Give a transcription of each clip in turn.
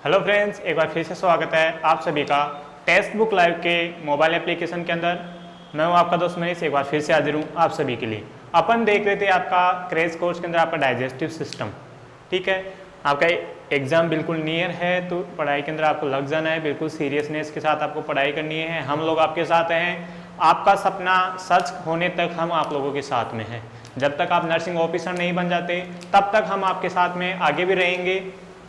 Hello friends, एक बार फिर से स्वागत है आप सभी का टेक्स्ट बुक लाइव के मोबाइल एप्लीकेशन के अंदर। मैं हूं आपका दोस्त मनीष, एक बार फिर से हाजिर हूं आप सभी के लिए। अपन देख रहे थे आपका क्रैश कोर्स के अंदर आपका डाइजेस्टिव सिस्टम। ठीक है, आपका एग्जाम बिल्कुल नियर है तो पढ़ाई के अंदर आपको लग जाना है, बिल्कुल सीरियसनेस के साथ आपको पढ़ाई करनी है। हम लोग आपके साथ हैं, आपका सपना सच होने तक हम आप लोगों के साथ में हैं। जब तक आप नर्सिंग ऑफिसर नहीं बन जाते तब तक हम आपके साथ में आगे भी रहेंगे,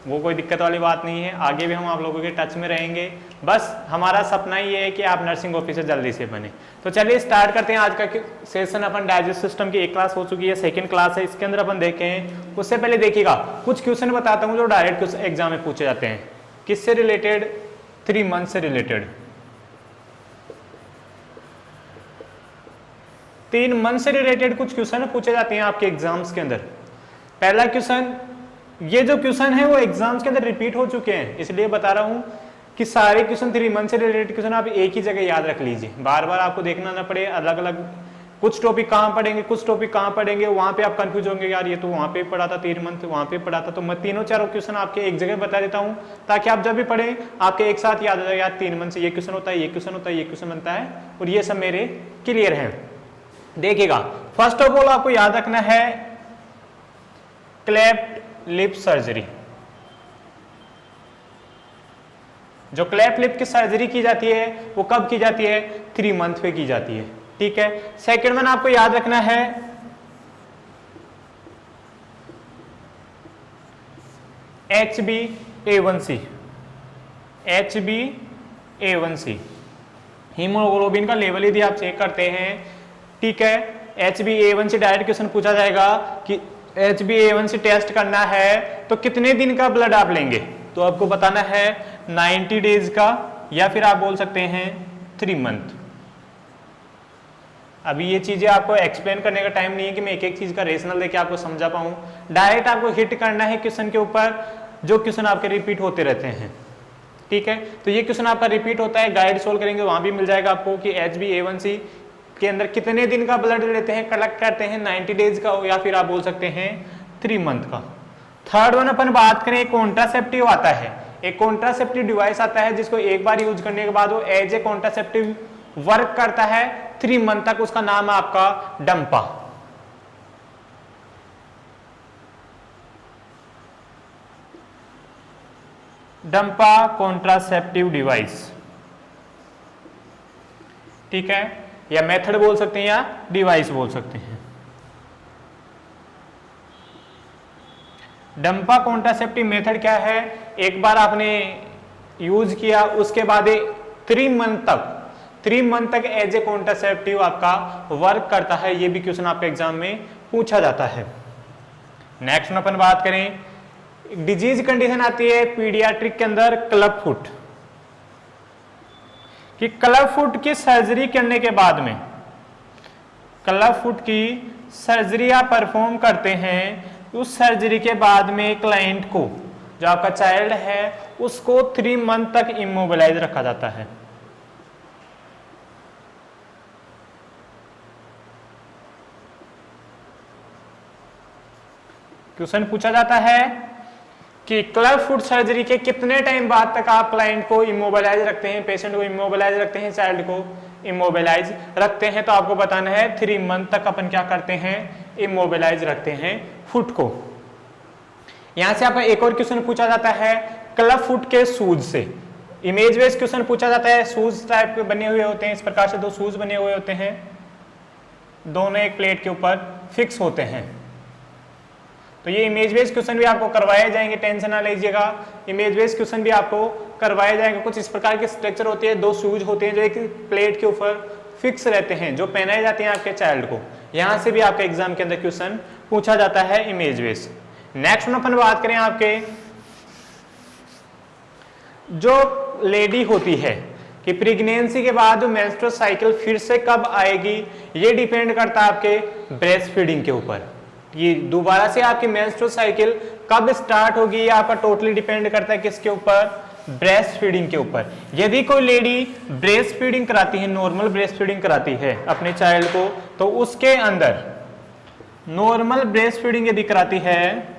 वो कोई दिक्कत वाली बात नहीं है। आगे भी हम आप लोगों के टच में रहेंगे, बस हमारा सपना ये है कि आप नर्सिंग ऑफिसर जल्दी से बने। तो चलिए स्टार्ट करते हैं आज का सेशन। अपन डाइजेस्ट सिस्टम की एक क्लास हो चुकी है, सेकंड क्लास है, इसके अंदर अपन देखें। उससे पहले देखिएगा कुछ क्वेश्चन बताता हूँ जो डायरेक्ट एग्जाम में पूछे जाते हैं। किससे रिलेटेड? 3 मंथ से रिलेटेड। 3 मंथ से रिलेटेड कुछ क्वेश्चन पूछे जाते हैं आपके एग्जाम्स के अंदर। पहला क्वेश्चन, ये जो क्वेश्चन है वो एग्जाम्स के अंदर रिपीट हो चुके हैं, इसलिए बता रहा हूं कि सारे क्वेश्चन 3 मंथ से रिलेटेड क्वेश्चन आप एक ही जगह याद रख लीजिए, बार बार आपको देखना ना पड़े। अलग अलग कुछ टॉपिक कहाँ पढ़ेंगे, कुछ टॉपिक कहाँ पढ़ेंगे, वहां पे आप कंफ्यूज होंगे, यार ये तो वहां पे पढ़ा था 3 मंथ, वहां पे पढ़ा था। तो मैं तीनों चारों क्वेश्चन आपके एक जगह बता देता हूँ ताकि आप जब भी पढ़े आपके एक साथ याद आ जाए, यार 3 मंथ से ये क्वेश्चन होता है, ये क्वेश्चन होता है, ये क्वेश्चन बनता है, और ये सब मेरे क्लियर है। देखिएगा, फर्स्ट ऑफ ऑल आपको याद रखना है क्लेफ्ट लिप सर्जरी। जो क्लेफ्ट लिप की सर्जरी की जाती है वो कब की जाती है? 3 मंथ पे की जाती है। ठीक है, सेकेंड वन आपको याद रखना है HbA1c। HbA1c हीमोग्लोबिन का लेवल यदि आप चेक करते हैं, ठीक है, HbA1c डायरेक्ट क्वेश्चन पूछा जाएगा कि HbA1c टेस्ट करना है तो कितने दिन का ब्लड आप लेंगे? तो आपको बताना है 90 डेज का, या फिर आप बोल सकते हैं 3 मंथ। अभी ये चीजें आपको एक्सप्लेन करने का टाइम नहीं है कि मैं एक एक चीज का रेशनल लेके आपको समझा पाऊं। डायरेक्ट आपको हिट करना है क्वेश्चन के ऊपर, जो क्वेश्चन आपके रिपीट होते रहते हैं। ठीक है, तो ये क्वेश्चन आपका रिपीट होता है, गाइड सोल्व करेंगे वहां भी मिल जाएगा आपको कि HbA1c के अंदर कितने दिन का ब्लड लेते हैं, कलेक्ट करते हैं, 90 डेज का हो या फिर आप बोल सकते हैं 3 मंथ का। थर्ड वन अपन बात करें, कॉन्ट्रासेप्टिव आता है। एक कॉन्ट्रासेप्टिव डिवाइस आता है जिसको एक बार यूज करने के बाद वो एज ए कॉन्ट्रासेप्टिव वर्क करता है 3 मंथ तक। उसका नाम है आपका डंपा। Dampa contraceptive device. ठीक है, या मेथड बोल सकते हैं या डिवाइस बोल सकते हैं। डंपा कॉन्ट्रासेप्टिव मेथड क्या है? एक बार आपने यूज किया उसके बाद 3 मंथ तक एज ए कॉन्ट्रासेप्टिव आपका वर्क करता है। ये भी क्वेश्चन आपके एग्जाम में पूछा जाता है। नेक्स्ट में अपन बात करें, डिजीज कंडीशन आती है पीडियाट्रिक के अंदर क्लब फुट, कि क्लब फुट की सर्जरी करने के बाद में, क्लब फुट की सर्जरी आप परफॉर्म करते हैं, उस सर्जरी के बाद में क्लाइंट को, जो आपका चाइल्ड है, उसको 3 मंथ तक इमोबिलाइज रखा जाता है। क्वेश्चन पूछा जाता है कि क्लब फुट सर्जरी के कितने टाइम बाद तक आप क्लाइंट को इमोबिलाइज रखते हैं, पेशेंट को इमोबिलाइज रखते हैं, चाइल्ड को इमोबिलाइज रखते हैं? तो आपको बताना है 3 मंथ तक अपन क्या करते हैं? इमोबिलाइज रखते हैं फुट को। यहां से आपका एक और क्वेश्चन पूछा जाता है क्लब फुट के शूज से। इमेज बेस्ड क्वेश्चन पूछा जाता है, शूज टाइप के बने हुए होते हैं, इस प्रकार से 2 शूज बने हुए होते हैं, दोनों एक प्लेट के ऊपर फिक्स होते हैं। तो ये इमेज बेस्ड क्वेश्चन भी आपको करवाए जाएंगे, टेंशन ना लीजिएगा। इमेज बेस्ड क्वेश्चन भी आपको करवाए जाएंगे। कुछ इस प्रकार के स्ट्रक्चर होते हैं, 2 शूज होते हैं जो एक प्लेट के ऊपर फिक्स रहते हैं, जो पहनाए जाते हैं आपके चाइल्ड को। यहां से भी आपके एग्जाम के अंदर क्वेश्चन पूछा जाता है इमेज बेस्ड। नेक्स्ट में अपन बात करें, आपके जो लेडी होती है कि प्रेगनेंसी के बाद मेंस्ट्रुअल साइकिल फिर से कब आएगी, ये डिपेंड करता है आपके ब्रेस्ट फीडिंग के ऊपर। ये दोबारा से आपकी मेंस्ट्रुअल साइकिल कब स्टार्ट होगी, ये आपका टोटली डिपेंड करता है किसके ऊपर? ब्रेस्ट फीडिंग के ऊपर। यदि कोई लेडी ब्रेस्ट फीडिंग कराती है, नॉर्मल ब्रेस्ट फीडिंग कराती है अपने चाइल्ड को, तो उसके अंदर नॉर्मल ब्रेस्ट फीडिंग यदि कराती है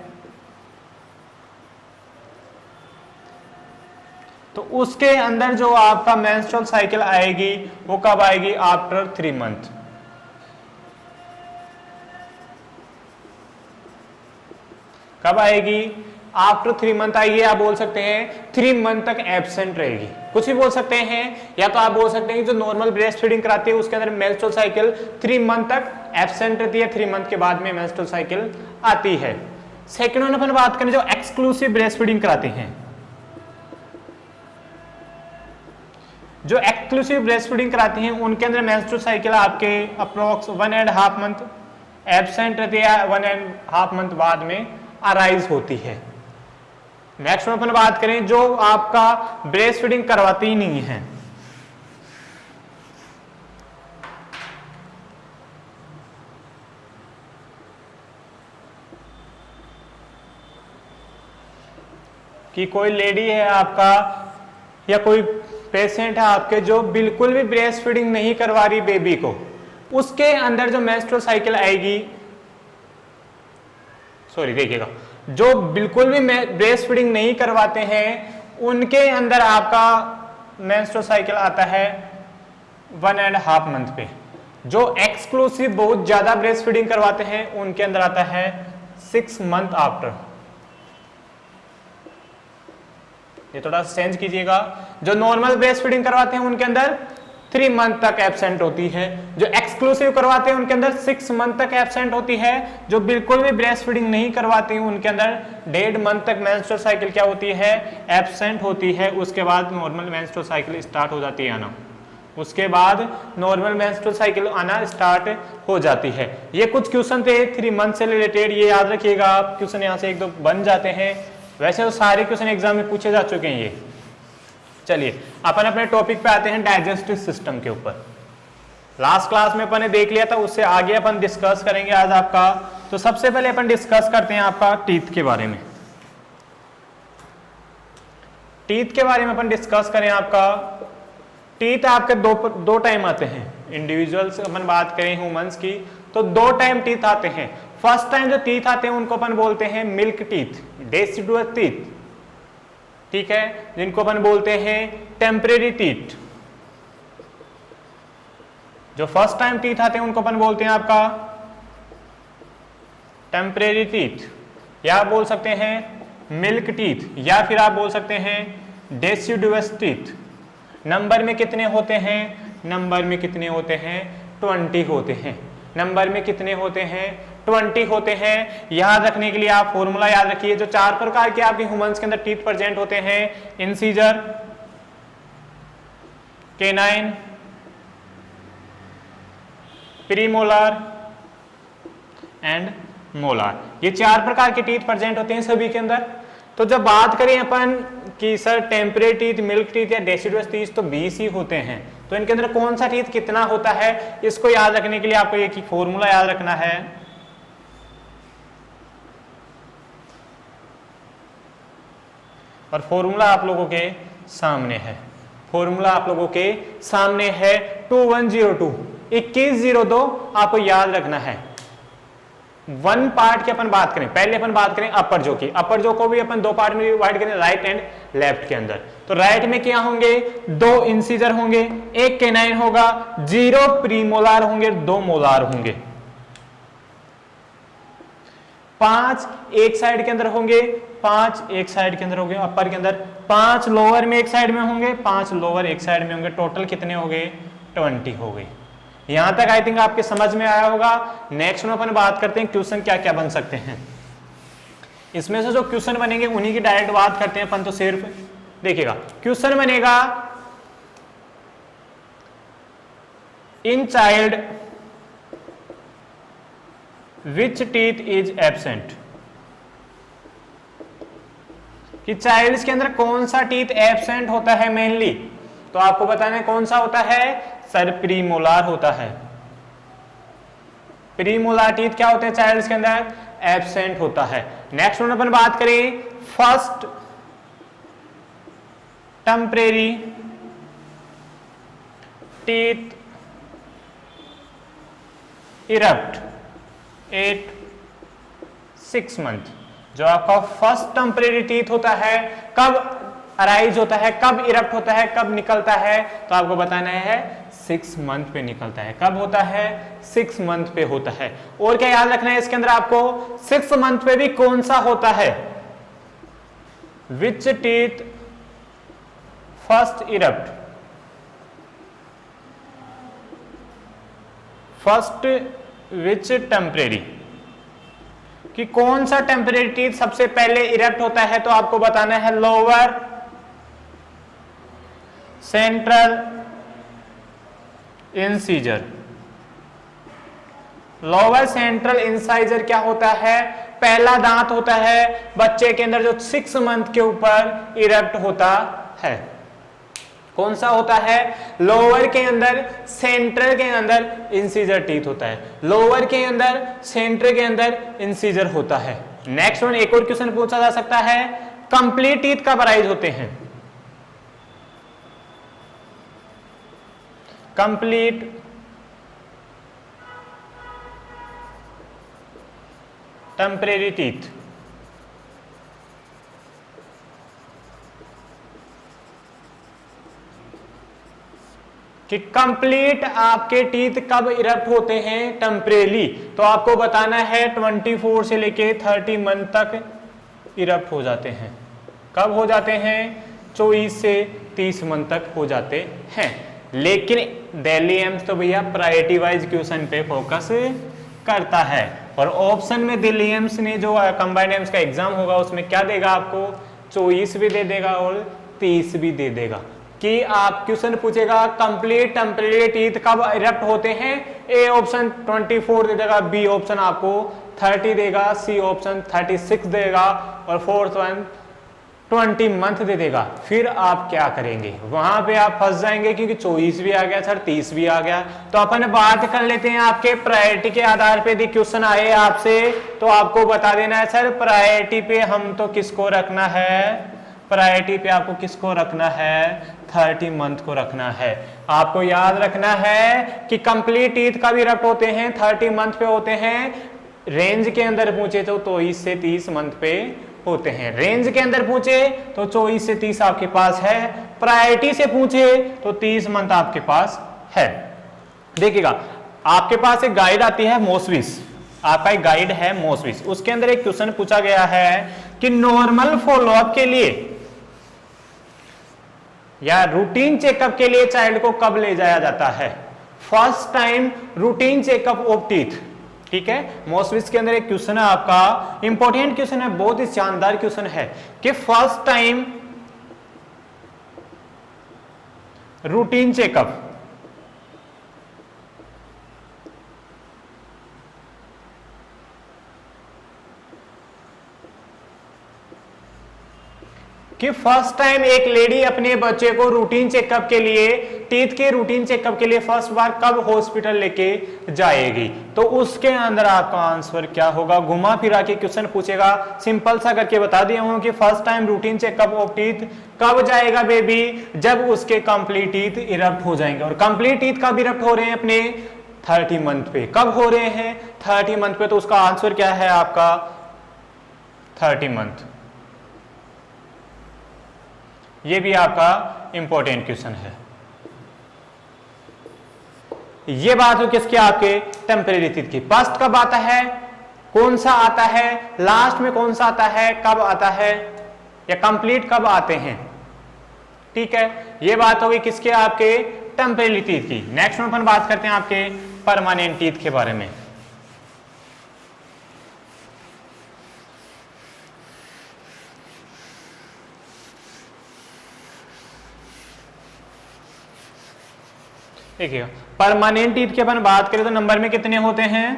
तो उसके अंदर जो आपका मेंस्ट्रुअल साइकिल आएगी वो कब आएगी? After 3 month. कब आएगी? आफ्टर 3 मंथ आएगी। आप बोल सकते हैं 3 मंथ तक एब्सेंट रहेगी, कुछ भी बोल सकते हैं। या तो आप बोल सकते हैं कि जो नॉर्मल ब्रेस्ट फीडिंग कराती है उसके अंदर मेंस्ट्रुअल साइकिल 3 मंथ तक एब्सेंट रहती है, 3 मंथ के बाद में मेंस्ट्रुअल साइकिल आती है। सेकेंड वन अपन बात करें जो एक्सक्लूसिव ब्रेस्ट फीडिंग कराते हैं, जो एक्सक्लूसिव ब्रेस्ट फीडिंग कराती हैं उनके अंदर मेंस्ट्रुअल साइकिल आपके अप्रोक्स 1.5 मंथ एब्सेंट रहती है, 1.5 मंथ बाद में अराइज होती है। नेक्स्ट में अपन बात करें जो आपका ब्रेस्ट फीडिंग करवाती ही नहीं है, कि कोई लेडी है आपका या कोई पेशेंट है आपके जो बिल्कुल भी ब्रेस्ट फीडिंग नहीं करवा रही बेबी को, उसके अंदर जो मेंस्ट्रुअल साइकिल आएगी, सॉरी देखिएगा, जो बिल्कुल भी ब्रेस्ट फीडिंग नहीं करवाते हैं उनके अंदर आपका मेंस्ट्रुअल साइकिल आता है 1.5 मंथ पे। जो एक्सक्लूसिव बहुत ज्यादा ब्रेस्ट फीडिंग करवाते हैं उनके अंदर आता है 6 मंथ आफ्टर। ये थोड़ा चेंज कीजिएगा। जो नॉर्मल ब्रेस्ट फीडिंग करवाते हैं उनके अंदर 3 मंथ तक एब्सेंट होती है, जो एक्सक्लूसिव करवाते हैं उनके अंदर 6 मंथ तक एब्सेंट होती है, जो बिल्कुल भी ब्रेस्ट फीडिंग नहीं करवाते हैं उनके अंदर 1.5 मंथ तक मेंस्ट्रुअल साइकिल क्या होती है? एब्सेंट होती है। उसके बाद नॉर्मल मेंस्ट्रुअल साइकिल स्टार्ट हो जाती है आना, उसके बाद नॉर्मल मेंस्ट्रुअल साइकिल आना स्टार्ट हो जाती है। ये कुछ क्वेश्चन थे 3 मंथ से रिलेटेड, ये याद रखिएगा, आप क्वेश्चन यहाँ से 1-2 बन जाते हैं। वैसे तो सारे क्वेश्चन एग्जाम में पूछे जा चुके हैं ये। चलिए अपन अपने टॉपिक पे आते हैं डाइजेस्टिव सिस्टम के ऊपर। लास्ट क्लास में अपन ने देख लिया था, उससे आगे अपन डिस्कस करेंगे आज आपका। तो सबसे पहले अपन डिस्कस करते हैं आपका टीथ के बारे में। टीथ के बारे में अपन डिस्कस करें आपका। टीथ आपके दो टाइम आते हैं। इंडिविजुअल्स अपन बात करें ह्यूमंस की तो 2 टाइम टीथ आते हैं। फर्स्ट टाइम जो टीथ आते हैं उनको अपन बोलते हैं मिल्क टीथ, डेसिडुअस टीथ, ठीक है, जिनको अपन बोलते हैं टेम्परेरी टीथ। जो फर्स्ट टाइम टीथ आते हैं उनको अपन बोलते हैं आपका टेम्परेरी टीथ, या आप बोल सकते हैं मिल्क टीथ, या फिर आप बोल सकते हैं डेसिडुअस टीथ। नंबर में कितने होते हैं? नंबर में कितने होते हैं? 20 होते हैं। नंबर में कितने होते हैं? 20 होते हैं। याद रखने के लिए आप फॉर्मूला याद रखिए। जो 4 प्रकार के आपके ह्यूमंस के अंदर टीथ प्रेजेंट होते हैं, incisor, canine, premolar and molar, ये 4 प्रकार के टीथ प्रेजेंट होते हैं सभी के अंदर। तो जब बात करें अपन कि sir temporary teeth, milk teeth या डेसिडुअस टीथ तो 20 ही होते हैं, तो इनके अंदर कौन सा टीथ कितना होता है, इसको याद रखने के लिए आपको एक ही फॉर्मूला याद रखना है। और फॉर्मूला आप लोगों के सामने है। फॉर्मूला आप लोगों के सामने है 2102, 2102 आपको याद रखना है। 1 पार्ट की अपन बात करें, पहले अपन बात करें अपर जो की। अपर जो को भी अपन 2 पार्ट में डिवाइड करें, राइट एंड लेफ्ट के अंदर। तो राइट में क्या होंगे? 2 इंसीजर होंगे, 1 केनाइन होगा, 0 प्रीमोलार होंगे, 2 मोलार होंगे। 5 एक साइड के अंदर होंगे, 5 एक साइड के अंदर होंगे अपर के अंदर, 5 लोअर में एक साइड में होंगे, 5 लोअर एक साइड में होंगे। टोटल कितने हो गए? 20 हो गए। यहां तक आई थिंक आपके समझ में आया होगा। नेक्स्ट में अपन बात करते हैं क्वेश्चन क्या क्या बन सकते हैं। इसमें से जो क्वेश्चन बनेंगे उन्हीं की डायरेक्ट बात करते हैं अपन। तो सिर्फ देखिएगा, क्वेश्चन बनेगा in child which teeth is absent, कि चाइल्ड के अंदर कौन सा टीथ एब्सेंट होता है मेनली। तो आपको बताना है कौन सा होता है? सर प्रीमोलार होता है। प्रीमोलार टीथ क्या होते हैं चाइल्ड के अंदर? एब्सेंट होता है। नेक्स्ट वन अपन बात करें first temporary teeth erupt at 6 month. जो आपका फर्स्ट टेम्परेरी टीथ होता है कब अराइज होता है, कब इरप्ट होता है, कब निकलता है, तो आपको बताना है 6 मंथ पे निकलता है। कब होता है? 6 मंथ पे होता है। और क्या याद रखना है इसके अंदर आपको, 6 मंथ पे भी कौन सा होता है, which teeth first erupt, first which temporary, कि कौन सा टेम्परेरी टीथ सबसे पहले इरप्ट होता है, तो आपको बताना है lower central incisor. Lower central incisor क्या होता है? पहला दांत होता है बच्चे के अंदर जो 6 मंथ के ऊपर इरप्ट होता है। कौन सा होता है? लोअर के अंदर सेंटर के अंदर इंसीजर टीथ होता है, लोअर के अंदर सेंटर के अंदर इंसीजर होता है। नेक्स्ट वन, एक और क्वेश्चन पूछा जा सकता है, कंप्लीट टीथ कब अराइज होते हैं? कंप्लीट टेम्परेरी टीथ, कि कंप्लीट आपके टीथ कब इरप्ट होते हैं टेम्परेरी, तो आपको बताना है 24 से लेके 30 मंथ तक इरप्ट हो जाते हैं। कब हो जाते हैं? 24 से 30 मंथ तक हो जाते हैं। लेकिन दिल्ली एम्स तो भैया प्रायोरिटी वाइज क्वेश्चन पे फोकस करता है, और ऑप्शन में दिल्ली एम्स ने जो कंबाइंड एम्स का एग्जाम होगा उसमें क्या देगा आपको, 24 भी दे देगा और 30 भी दे देगा। कि आप क्वेश्चन पूछेगा कंप्लीट टेम्परेरी टीथ कब इरप्ट होते हैं, ए ऑप्शन 24 दे देगा, बी ऑप्शन आपको 30 देगा, सी ऑप्शन 36 देगा, और फोर्थ वन 20 मंथ दे देगा। फिर आप क्या करेंगे? वहां पे आप फंस जाएंगे, क्योंकि 24 भी आ गया सर, 30 भी आ गया। तो अपन बात कर लेते हैं आपके प्रायोरिटी के आधार पे। यदि क्वेश्चन आए आपसे तो आपको बता देना है सर प्रायोरिटी पे हम तो किसको रखना है, प्रायोरिटी पे आपको किसको रखना है, 30 मंथ को रखना है। आपको याद रखना है कि कंप्लीट टीथ कब इरप्ट होते हैं, 30 मंथ पे होते हैं। रेंज के अंदर पूछे तो 24 से 30 मंथ पे होते हैं। रेंज के अंदर पूछे तो 24 से 30 आपके पास है, प्रायोरिटी से पूछे तो 30 मंथ आपके पास है। देखिएगा आपके पास एक गाइड आती है मोसविस, आपका एक गाइड है मोसविस, उसके अंदर एक क्वेश्चन पूछा गया है कि नॉर्मल फॉलोअप के लिए या रूटीन चेकअप के लिए चाइल्ड को कब ले जाया जाता है, first time routine checkup of teeth. ठीक है, मोसविस के अंदर एक क्वेश्चन है आपका, इंपॉर्टेंट क्वेश्चन है, बहुत ही शानदार क्वेश्चन है कि फर्स्ट टाइम रूटीन चेकअप कि फर्स्ट टाइम एक लेडी अपने बच्चे को रूटीन चेकअप के लिए, टीथ के रूटीन चेकअप के लिए फर्स्ट बार कब हॉस्पिटल लेके जाएगी, तो उसके अंदर आपका आंसर क्या होगा। घुमा फिरा के क्वेश्चन पूछेगा, सिंपल सा करके बता दिया हूं कि first time routine checkup of teeth कब जाएगा बेबी, जब उसके कंप्लीट टीथ इरप्ट हो जाएंगे। और कंप्लीट टीथ कब इरप्ट हो रहे हैं अपने 30 मंथ पे, कब हो रहे हैं 30 मंथ पे, तो उसका आंसर क्या है आपका 30 मंथ। ये भी आपका इंपॉर्टेंट क्वेश्चन है। ये बात हो किसकी, आपके टेम्परेरी टीथ की। फर्स्ट कब आता है, कौन सा आता है, लास्ट में कौन सा आता है, कब आता है, या कंप्लीट कब आते हैं। ठीक है, ये बात होगी किसके, आपके टेम्परेरी टीथ की। नेक्स्ट में अपन बात करते हैं आपके परमानेंट टीथ के बारे में। देखिए परमानेंट टीथ की अपन बात करें तो नंबर में कितने होते हैं,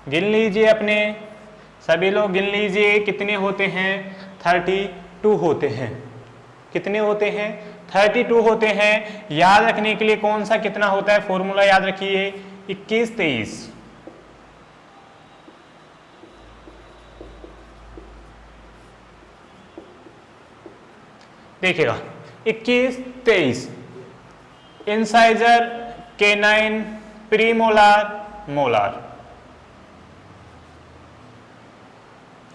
गिन लीजिए अपने सभी लोग, गिन लीजिए कितने होते हैं, 32 होते हैं। कितने होते हैं, 32 होते हैं। याद रखने के लिए कौन सा कितना होता है, फॉर्मूला याद रखिए 21 23। देखिएगा 21 23, incisor, canine, premolar, molar.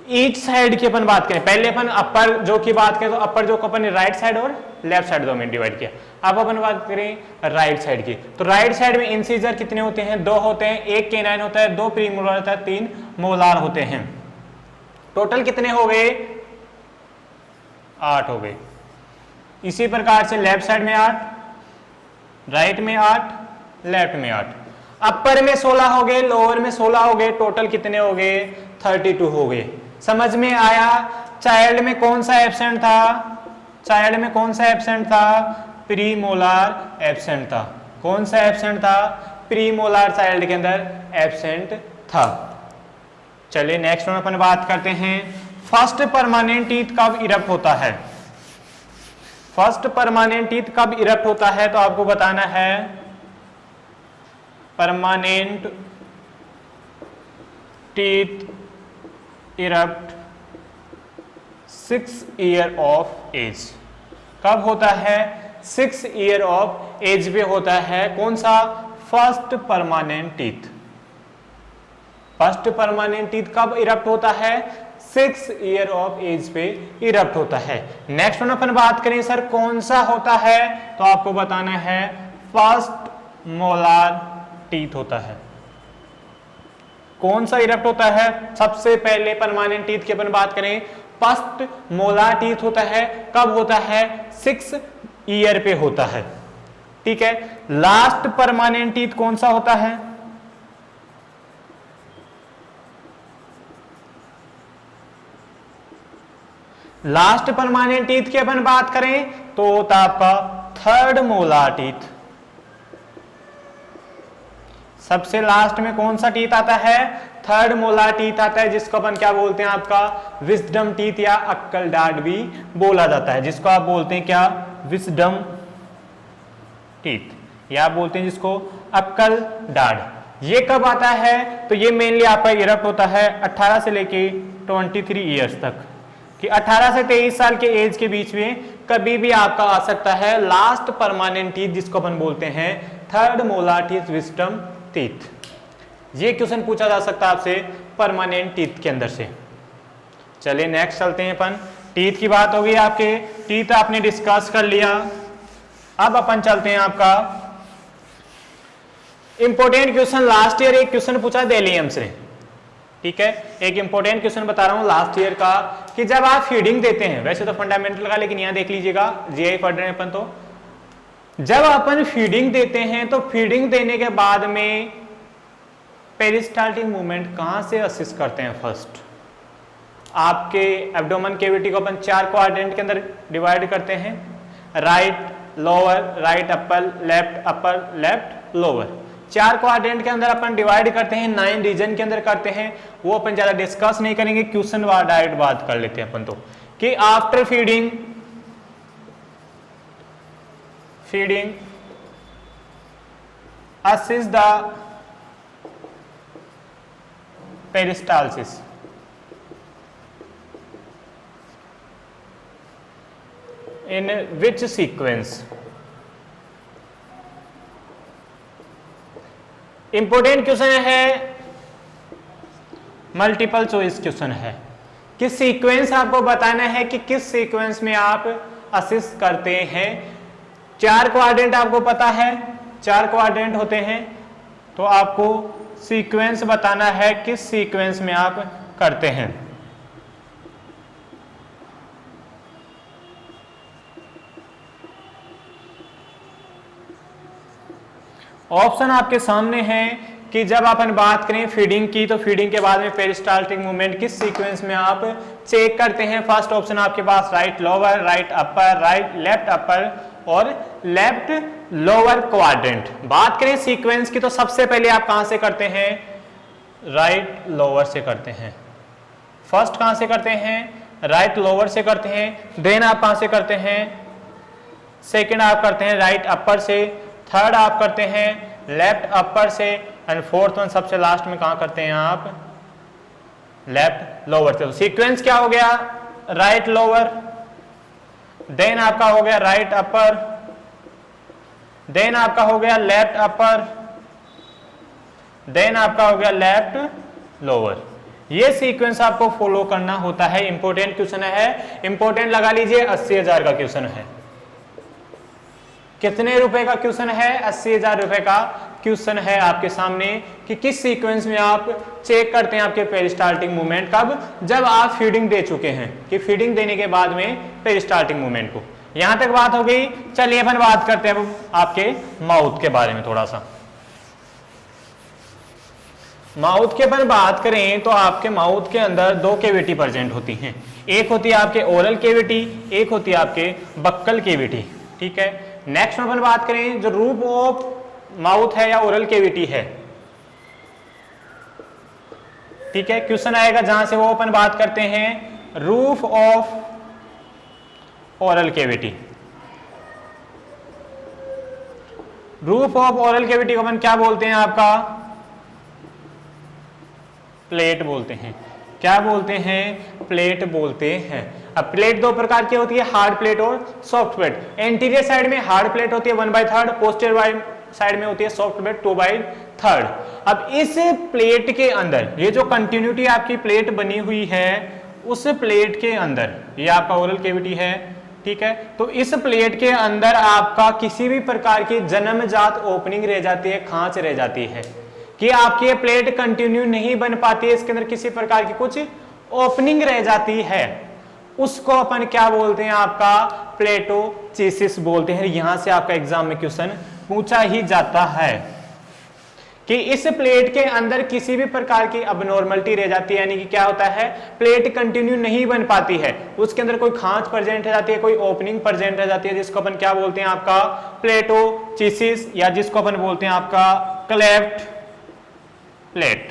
Each side की अपन बात करें, पहले अपन अपर जो की बात करें तो अपर जो को अपन राइट साइड और लेफ्ट साइड दो में डिवाइड किया। अब अपन बात करें राइट साइड की, तो राइट साइड में इंसीजर कितने होते हैं? 2 होते हैं, 1 केनाइन होता है, 2 प्रीमोलार होता है, 3 मोलार होते हैं। टोटल कितने हो गए? 8 हो गए। इसी प्रकार से लेफ्ट साइड में 8, राइट में 8, लेफ्ट में 8। अपर में 16 हो गए, लोअर में 16 हो गए, टोटल कितने हो गए? 32 हो गए। समझ में आया? चाइल्ड में कौन सा एब्सेंट था? चाइल्ड में कौन सा एब्सेंट था? प्रीमोलार एब्सेंट था। कौन सा एब्सेंट था? प्रीमोलार चाइल्ड के अंदर एब्सेंट था। चलिए नेक्स्ट वन अपन बात करते हैं, फर्स्ट परमानेंट टीथ कब इरप्ट होता है? फर्स्ट परमानेंट टीथ कब इरप्ट होता है? तो आपको बताना है permanent teeth erupt 6 year of age. कब होता है? 6 ईयर ऑफ एज पे होता है। कौन सा? First permanent teeth. First permanent teeth कब इरप्ट होता है? 6 ईयर ऑफ एज पे इरप्ट होता है। नेक्स्ट वन अपन बात करें सर कौन सा होता है, तो आपको बताना है फर्स्ट मोलार टीथ होता है। कौन सा इरप्ट होता है? सबसे पहले परमानेंट टीथ की अपन बात करें, फर्स्ट मोलार टीथ होता है। कब होता है? 6 ईयर पे होता है। ठीक है। लास्ट परमानेंट टीथ कौन सा होता है? लास्ट परमानेंट टीथ की अपन बात करें तो होता आपका थर्ड मोलार टीथ। सबसे लास्ट में कौन सा टीथ आता है? थर्ड मोलार टीथ आता है, जिसको अपन क्या बोलते हैं? आपका विजडम टीथ या अक्कल डार्ड भी बोला जाता है, जिसको आप बोलते हैं क्या? विजडम टीथ या आप बोलते हैं जिसको अक्कल डार्ड। ये कब आता है? तो ये मेनली आपका इरप्ट होता है 18 से लेके 23 ईयर्स तक, कि 18 से 23 साल के एज के बीच में कभी भी आपका आ सकता है लास्ट परमानेंट टीथ, जिसको अपन बोलते हैं third molar teeth, wisdom teeth. ये क्वेश्चन पूछा जा सकता है आपसे परमानेंट टीथ के अंदर से। चलिए नेक्स्ट चलते हैं अपन। टीथ की बात होगी, आपके टीथ आपने डिस्कस कर लिया। अब अपन चलते हैं आपका इंपॉर्टेंट क्वेश्चन। लास्ट ईयर एक क्वेश्चन पूछा दिल्ली से, ठीक है। एक इंपॉर्टेंट क्वेश्चन बता रहा हूं लास्ट ईयर का, कि जब आप फीडिंग देते हैं, वैसे तो फंडामेंटल का, लेकिन यहां देख लीजिएगा जीआई पढ़ रहे हैं अपन, तो जब अपन फीडिंग देते हैं तो फीडिंग देने के बाद में पेरिस्टाल्टिक मूवमेंट कहां से असिस्ट करते हैं? फर्स्ट आपके एब्डोमेन कैविटी को अपन 4 क्वाड्रेंट के अंदर डिवाइड करते हैं, राइट लोअर, राइट अपर, लेफ्ट लोअर। 4 क्वाड्रेंट के अंदर अपन डिवाइड करते हैं, 9 रीजन के अंदर करते हैं। वो अपन ज्यादा डिस्कस नहीं करेंगे, क्वेश्चन डायरेक्ट बात कर लेते हैं अपन, तो कि after feeding assist the peristalsis in which sequence? Important question है, मल्टीपल चॉइस क्वेश्चन है। किस सीक्वेंस आपको बताना है कि किस सीक्वेंस में आप असिस्ट करते हैं। 4 क्वाड्रेंट आपको पता है, 4 क्वाड्रेंट होते हैं, तो आपको सीक्वेंस बताना है किस सीक्वेंस में आप करते हैं। ऑप्शन आपके सामने है कि जब अपन बात करें फीडिंग की, तो फीडिंग के बाद में पेरिस्टाल्टिक मूवमेंट किस सीक्वेंस में आप चेक करते हैं। फर्स्ट ऑप्शन आपके पास right lower, right upper, right left upper और लेफ्ट लोअर क्वाड्रेंट। बात करें सीक्वेंस की, तो सबसे पहले आप कहां से करते हैं? राइट लोअर से करते हैं। फर्स्ट कहां से करते हैं? राइट लोअर से करते हैं। देन आप कहां से करते हैं? सेकंड आप करते हैं राइट अपर से। थर्ड आप करते हैं लेफ्ट अपर से। एंड फोर्थ वन सबसे लास्ट में कहां करते हैं आप? लेफ्ट लोअर से। सीक्वेंस क्या हो गया? राइट लोअर, देन आपका हो गया राइट अपर, देन आपका हो गया लेफ्ट अपर, देन आपका हो गया लेफ्ट लोअर। ये सीक्वेंस आपको फॉलो करना होता है। इंपॉर्टेंट क्वेश्चन है, इंपॉर्टेंट लगा लीजिए, 80,000 का क्वेश्चन है। कितने रुपए का क्वेश्चन है? 80,000 रुपए का क्वेश्चन है आपके सामने कि किस सीक्वेंस में आप चेक करते हैं आपके पेरिस्टाल्टिक मूवमेंट कब? जब आप फीडिंग दे चुके हैं, कि फीडिंग देने के बाद में पेरिस्टाल्टिक मूवमेंट को। यहां तक बात हो गई। चलिए अपन बात करते हैं आपके माउथ के बारे में थोड़ा सा। माउथ की अपन बात करें तो आपके माउथ के अंदर दो कैविटी प्रेजेंट होती हैं। एक होती है आपके ओरल कैविटी, एक होती है आपके बक्कल कैविटी। ठीक है, नेक्स्ट अपन बात करें जो रूफ ऑफ माउथ है या ओरल कैविटी है। ठीक है, क्वेश्चन आएगा जहां से वो अपन बात करते हैं roof of oral cavity. Roof of oral cavity को अपन क्या बोलते हैं? आपका प्लेट बोलते हैं। क्या बोलते हैं? प्लेट बोलते हैं। अब प्लेट दो प्रकार की होती है, हार्ड प्लेट और सॉफ्ट प्लेट। एंटीरियर साइड में हार्ड प्लेट होती है 1/3, पोस्टीरियर साइड में होती है सॉफ्ट प्लेट 2/3। अब इस प्लेट के अंदर ये जो कंटिन्यूटी आपकी प्लेट बनी हुई है, उस प्लेट के अंदर ये आपका ओरल कैविटी है। ठीक है, तो इस प्लेट के अंदर आपका किसी भी प्रकार की जन्मजात ओपनिंग रह जाती है, खांच रह जाती है कि आपकी ये प्लेट कंटिन्यू नहीं बन पाती है, इसके अंदर किसी प्रकार की कुछ ओपनिंग रह जाती है, उसको अपन क्या बोलते हैं? आपका प्लेटोचिसिस बोलते हैं। यहां से आपका एग्जाम में क्वेश्चन पूछा ही जाता है कि इस प्लेट के अंदर किसी भी प्रकार की अबनॉर्मलिटी रह जाती है, यानी कि क्या होता है? प्लेट कंटिन्यू नहीं बन पाती है, उसके अंदर कोई खांच प्रेजेंट रह जाती है, कोई ओपनिंग प्रेजेंट रह जाती है, जिसको अपन क्या बोलते हैं? आपका प्लेटोचिसिस, या जिसको अपन बोलते हैं आपका क्लेफ्ट प्लेट।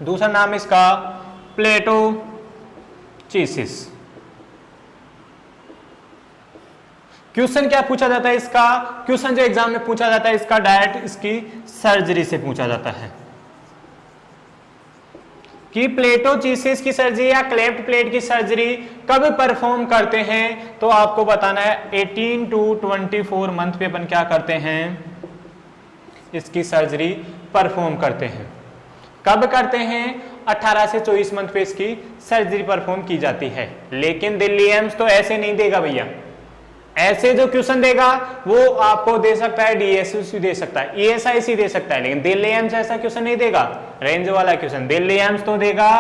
दूसरा नाम इसका प्लेटोचिसिस। क्वेश्चन क्या पूछा जाता है इसका? क्वेश्चन जो एग्जाम में पूछा जाता है इसका डायरेक्ट इसकी सर्जरी से पूछा जाता है कि प्लेटोचिसिस की सर्जरी या क्लेफ्ट प्लेट की सर्जरी कब परफॉर्म करते हैं। तो आपको बताना है 18 to 24 मंथ पे अपन क्या करते हैं? इसकी सर्जरी परफॉर्म करते हैं। कब करते हैं? 18 से 24 मंथ पे इसकी सर्जरी परफॉर्म की जाती है। लेकिन दिल्ली एम्स तो ऐसे नहीं देगा भैया। ऐसे जो क्वेश्चन देगा वो आपको दे सकता है डीएससी दे सकता है, ईएसआईसी दे सकता है, लेकिन दिल्ली एम्स ऐसा क्वेश्चन नहीं देगा। रेंज वाला क्वेश्चन दिल्ली एम्स तो देगा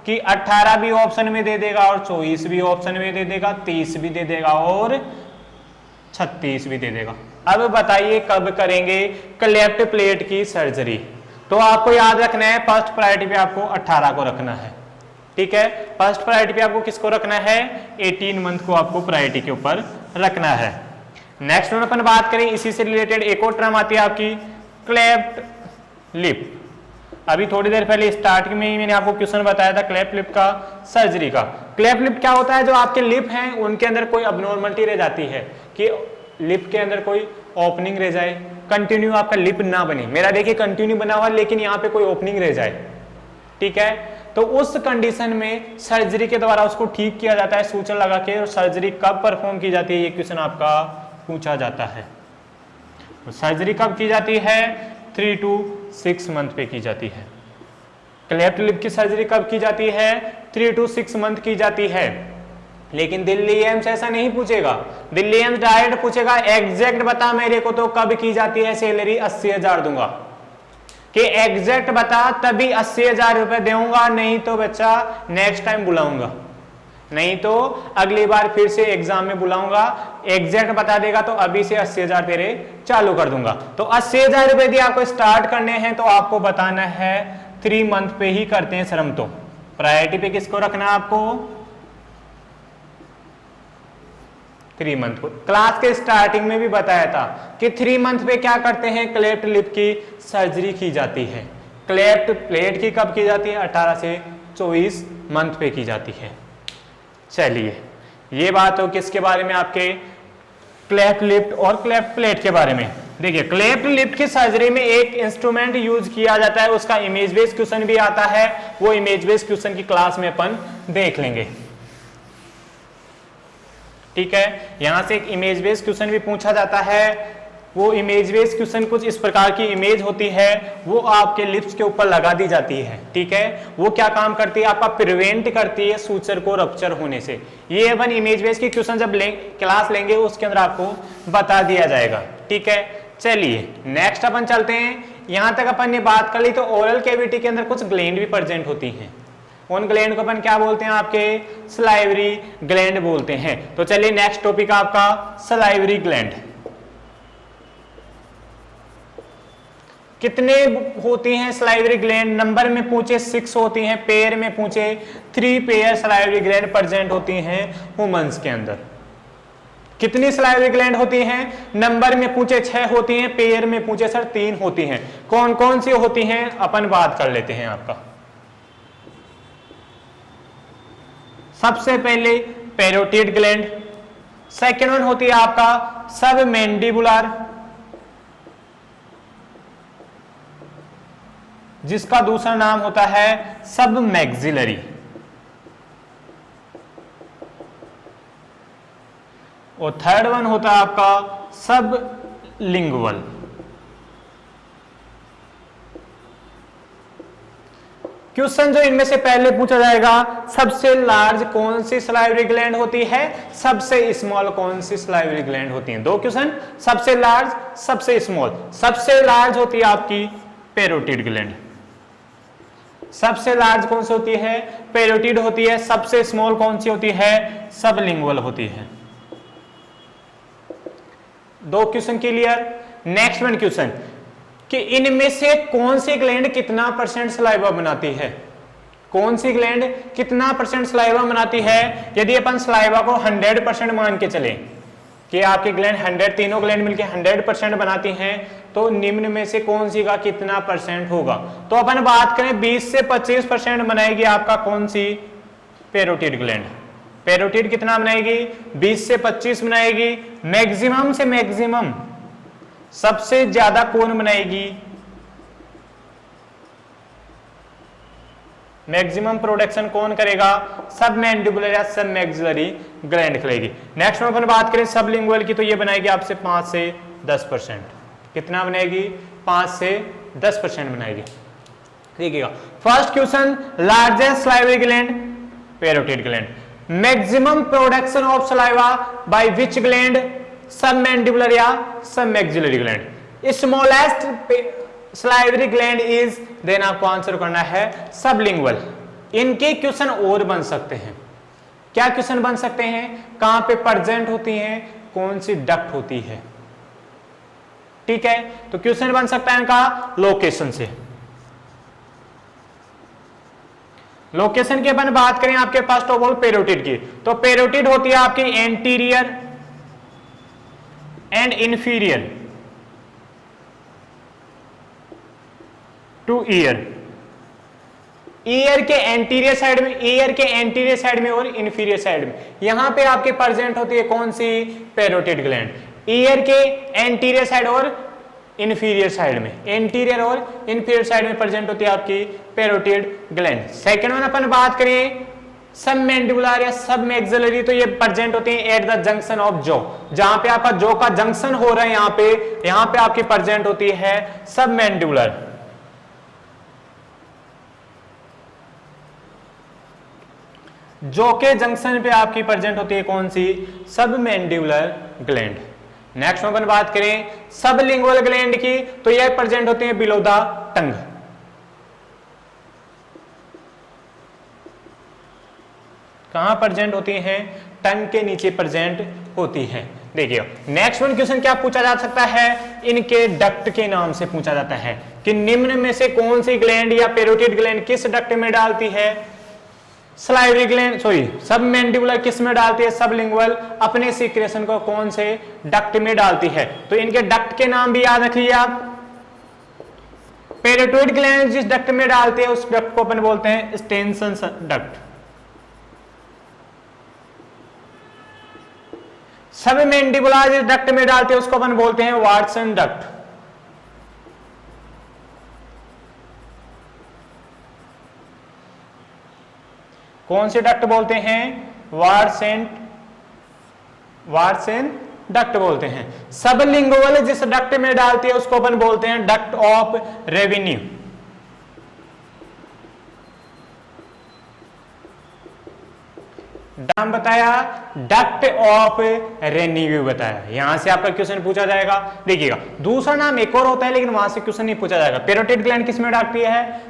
कि 18 भी ऑप्शन में दे देगा और 24 भी ऑप्शन में दे देगा, 30 भी दे देगा और 36 भी दे देगा। अब बताइए कब करेंगे क्लेफ्ट प्लेट की सर्जरी? तो आपको याद रखना है फर्स्ट प्रायोरिटी पे आपको 18 को रखना है। ठीक है, फर्स्ट प्रायोरिटी पे आपको किसको रखना है? 18 मंथ को आपको प्रायोरिटी के ऊपर रखना है। नेक्स्ट में अपन बात करें इसी से रिलेटेड एक और टर्म आती है आपकी क्लेफ्ट लिप। अभी थोड़ी देर पहले स्टार्टिंग में ही मैंने आपको क्वेश्चन बताया था क्लेफ्ट लिप का सर्जरी का। क्लेफ्ट लिप क्या होता है? जो आपके लिप हैं उनके अंदर कोई अबनॉर्मलिटी रह जाती है कि लिप के अंदर कोई ओपनिंग रह जाए, कंटिन्यू आपका लिप ना बने। मेरा देखिए कंटिन्यू बना हुआ लेकिन यहाँ पे कोई ओपनिंग रह जाए। ठीक है, तो उस कंडीशन में सर्जरी के द्वारा उसको ठीक किया जाता है सूचन लगा के। और सर्जरी कब परफॉर्म की जाती है ये क्वेश्चन आपका पूछा जाता है। तो सर्जरी कब की जाती है? 3 to 6 मंथ पे की जाती है। क्लेफ्ट लिप की सर्जरी कब की जाती है? 3 to 6 मंथ की जाती है। लेकिन दिल्ली एम्स ऐसा नहीं पूछेगा। दिल्ली एम्स डायरेक्ट पूछेगा एग्जैक्ट बता मेरे को तो कब की जाती है सैलरी? 80,000 दूंगा कि एग्जैक्ट बता तभी 80,000 रुपए दूंगा, नहीं तो बच्चा नेक्स्ट टाइम बुलाऊंगा, नहीं तो अगली बार फिर से एग्जाम में बुलाऊंगा। एग्जैक्ट बता देगा तो अभी से 80,000 तेरे चालू कर दूंगा। तो 80,000 रुपए यदि आपको स्टार्ट करने हैं तो आपको बताना है 3 मंथ पे ही करते हैं श्रम। तो प्रायोरिटी पे किसको रखना है आपको? 3 मंथ को। क्लास के स्टार्टिंग में भी बताया था कि 3 मंथ पे क्या करते हैं? क्लेफ्ट लिप की सर्जरी की जाती है। क्लेफ्ट प्लेट की कब की जाती है? 18 से 24 मंथ पे की जाती है। चलिए ये बात हो किसके बारे में? आपके क्लेफ्ट लिप और क्लेफ्ट प्लेट के बारे में। देखिए क्लेफ्ट लिप की सर्जरी में एक इंस्ट्रूमेंट यूज किया जाता है, उसका इमेज बेस्ड क्वेश्चन भी आता है। वो इमेज बेस्ड क्वेश्चन की क्लास में अपन देख लेंगे। ठीक है, यहां से एक इमेज बेस्ड क्वेश्चन भी पूछा जाता है। वो इमेज बेस्ड क्वेश्चन कुछ इस प्रकार की इमेज होती है, वो आपके लिप्स के ऊपर लगा दी जाती है, ठीक है। वो क्या काम करती है, आपका प्रिवेंट करती है सूचर को रप्चर होने से। ये अपन इमेज बेस्ड की क्वेश्चन जब क्लास लेंगे उसके अंदर आपको बता दिया जाएगा, ठीक है। चलिए नेक्स्ट अपन चलते हैं। यहां तक अपन ने बात कर ली तो ओरल कैविटी के अंदर कुछ ग्लैंड भी प्रेजेंट होती हैं। उन ग्लैंड को अपन क्या बोलते हैं, आपके सलाइवरी ग्लैंड बोलते हैं। तो चलिए नेक्स्ट टॉपिक आपका सलाइवरी ग्लैंड। कितने होती हैं सलाइवरी ग्लैंड, नंबर में पूछे 6 होती हैं, पेयर में पूछे 3 पेयर सलाइवरी ग्लैंड प्रेजेंट होती हैं ह्यूमंस के अंदर। कितनी सलाइवरी ग्लैंड होती हैं, नंबर में पूछे 6 होती हैं, पेयर में पूछे सर 3 होती हैं। कौन कौन सी होती हैं अपन बात कर लेते हैं आपका। सबसे पहले पैरोटिड ग्लैंड, सेकेंड वन होती है आपका सब मैंडिबुलर, जिसका दूसरा नाम होता है सब मैक्सिलरी, और थर्ड वन होता है आपका सब लिंगुअल। क्वेश्चन जो इनमें से पहले पूछा जाएगा, सबसे लार्ज कौन सी सलाइवरी ग्लैंड होती है, सबसे स्मॉल कौन सी सलाइवरी ग्लैंड होती है। दो क्वेश्चन, सबसे लार्ज सबसे स्मॉल। सबसे लार्ज होती है आपकी पैरोटिड ग्लैंड, सबसे लार्ज कौन सी होती है, पैरोटिड होती है। सबसे स्मॉल कौन सी होती है, सबलिंगुअल होती है। दो question clear. Next one question कि इनमें से कौन सी ग्लैंड कितना परसेंट सलाइवा बनाती है, कौन सी ग्लैंड कितना परसेंट सलाइवा बनाती है। यदि अपन सलाइवा को 100% मान के चले कि आपकी ग्लैंड 100, तीनों ग्लैंड मिलकर 100% बनाती हैं, तो निम्न में से कौन सी का कितना परसेंट होगा। तो अपन बात करें 20 से 25% बनाएगी आपका कौन सी, पैरोटिड ग्लैंड। पैरोटिड कितना बनाएगी, 20 से 25 बनाएगी। मैक्सिमम से मैक्सिमम सबसे ज्यादा कौन बनाएगी, मैक्सिमम प्रोडक्शन कौन करेगा, सब मैंडिबुलर या सब मैक्सिलरी ग्लैंड करेगी। नेक्स्ट में अपन बात करें सबलिंगुअल की, तो ये बनाएगी आपसे 5 से 10%। कितना बनाएगी, 5 से 10% बनाएगी। देखिएगा first question, largest salivary gland parotid gland. Maximum production of saliva by which gland, submandibular या submaxillary gland. Smallest salivary gland is, then आपको आंसर करना है सबलिंगुअल। इनके क्वेश्चन और बन सकते हैं। क्या क्वेश्चन बन सकते हैं, कहां पे प्रेजेंट होती हैं, कौन सी डक्ट होती है, ठीक है। तो क्वेश्चन बन सकता है इनका लोकेशन से। लोकेशन की अपन बात करें आपके पास तो बोल पैरोटिड की, तो पैरोटिड होती है आपकी anterior and inferior two year. Year के एंटीरियर साइड में, ईयर के एंटीरियर साइड में और इंफीरियर साइड में, यहां पे आपके प्रेजेंट होती है कौन सी, पैरोटिड ग्लैंड। ईयर के एंटीरियर साइड और इंफीरियर साइड में, एंटीरियर और इंफीरियर साइड में प्रेजेंट होती है आपकी पैरोटिड ग्लैंड। सेकंड वन अपन बात करें सब मैंडिबुलर या सब मैक्सिलरी, तो ये प्रेजेंट होती है at the junction of jaw, जहां पे आपका जॉ का जंक्शन हो रहा है, यहां पे आपकी प्रेजेंट होती है सब मैंडिबुलर। जॉ के जंक्शन पे आपकी प्रेजेंट होती है कौन सी, सब मैंडिबुलर ग्लैंड। नेक्स्ट में अपन बात करें सबलिंगुअल ग्लैंड की, तो यह प्रेजेंट होते हैं बिलो द टंग। कहां प्रेजेंट होती हैं, टंग के नीचे प्रेजेंट होती हैं। देखिए नेक्स्ट वन क्वेश्चन क्या पूछा जा सकता है, इनके डक्ट के नाम से पूछा जाता है कि निम्न में से कौन सी ग्लैंड या पैरोटिड ग्लैंड किस डक्ट में डालती है। सलाइवरी ग्लैंड सब मैंडिबुलर किस में डालती है, सबलिंगुअल अपने सीक्रेशन को कौन से डक्ट में डालती है। तो इनके डक्ट के नाम भी याद रखिए आप। पैरोटिड ग्लैंड जिस डक्ट में डालते हैं उस डक्ट को अपन बोलते हैं स्टेनसन डक्ट। सब मैंडिबुलर जिस डक्ट में डालते हैं उसको अपन बोलते हैं वाटसन डक्ट। कौन से डक्ट बोलते हैं, वाटसन डक्ट बोलते हैं। सबलिंगुअल जिस डक्ट में डालती है उसको अपन बोलते हैं डक्ट ऑफ रेवेन्यू। नाम बताया, डक्ट ऑफ रेवेन्यू बताया। यहां से आपका क्वेश्चन पूछा जाएगा। देखिएगा दूसरा नाम एक और होता है लेकिन वहां से क्वेश्चन नहीं पूछा जाएगा। पैरोटिड ग्लैंड किस में डालती है,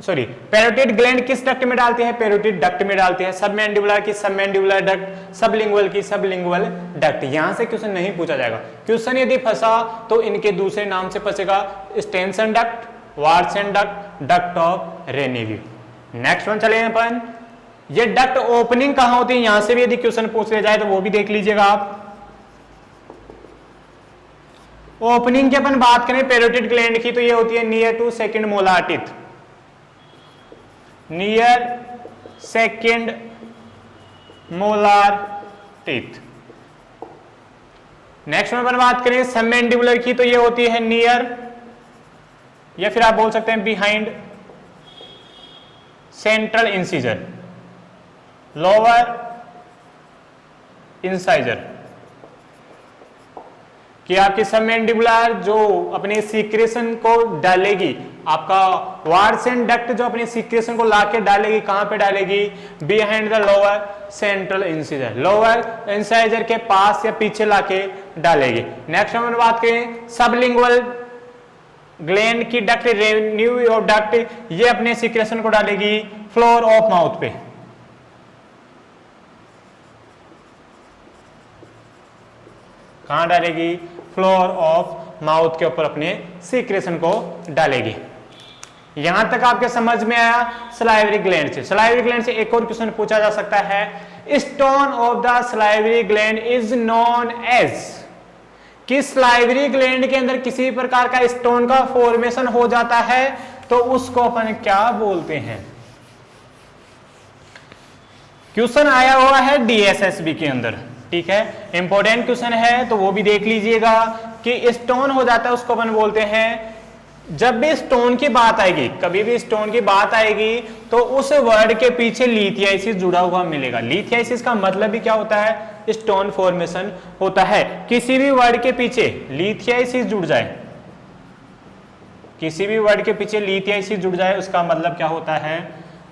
सॉरी पैरोटिड ग्लैंड किस डक्ट में डालती है, पैरोटिड डक्ट में डालती है। सबमैंडिबुलर की सबमैंडिबुलर डक्ट, सबलिंगुअल की सबलिंगुअल डक्ट। यहां से क्वेश्चन नहीं पूछा जाएगा। क्वेश्चन यदि फंसा तो इनके दूसरे नाम से फंसेगा, Stensen duct, Wharton duct, duct of Rivinus. Next one चले अपन, ये डक्ट ओपनिंग कहां होती है, यहां से भी यदि क्वेश्चन पूछ लिया जाए तो वो भी देख लीजिएगा आप। ओपनिंग की अपन बात करें पैरोटिड ग्लैंड की तो ये होती है near to second molar teeth, near second molar teeth. Next में अपन बात करें सबमैंडिबुलर की तो ये होती है नियर, या फिर आप बोल सकते हैं behind central incisor, lower incisor. कि आपकी सबमैंडिबुलर जो अपने सीक्रेशन को डालेगी, आपका वार्सन डक्ट जो अपने सीक्रेशन को लाके डालेगी, कहां पे डालेगी, behind the lower central incisor, lower incisor के पास या पीछे लाके डालेगी। नेक्स्ट हम बात करें सबलिंगुअल ग्लैंड की डक्ट, रेवेन्यू ऑफ डक्ट, ये अपने सीक्रेशन को डालेगी फ्लोर ऑफ माउथ पे। कहां डालेगी, फ्लोर ऑफ माउथ के ऊपर अपने सीक्रेशन को डालेगी। यहां तक आपके समझ में आया सलाइवरी ग्लैंड से। सलाइवरी ग्लैंड से एक और क्वेश्चन पूछा जा सकता है, stone of the salivary gland is known as, कि सलाइवरी ग्लैंड के अंदर किसी प्रकार का स्टोन का फॉर्मेशन हो जाता है तो उसको अपन क्या बोलते हैं। क्वेश्चन आया हुआ है डीएसएसबी के अंदर, ठीक है, इंपॉर्टेंट क्वेश्चन है तो वो भी देख लीजिएगा। कि स्टोन हो जाता है उसको अपन बोलते हैं, जब भी स्टोन की बात आएगी, कभी भी स्टोन की बात आएगी तो उस वर्ड के पीछे लिथियासिस जुड़ा हुआ मिलेगा। लिथियासिस का मतलब भी क्या होता है, स्टोन फॉर्मेशन होता है। किसी भी वर्ड के पीछे लिथियासिस जुड़ जाए, किसी भी वर्ड के पीछे लिथियासिस जुड़ जाए उसका मतलब क्या होता है,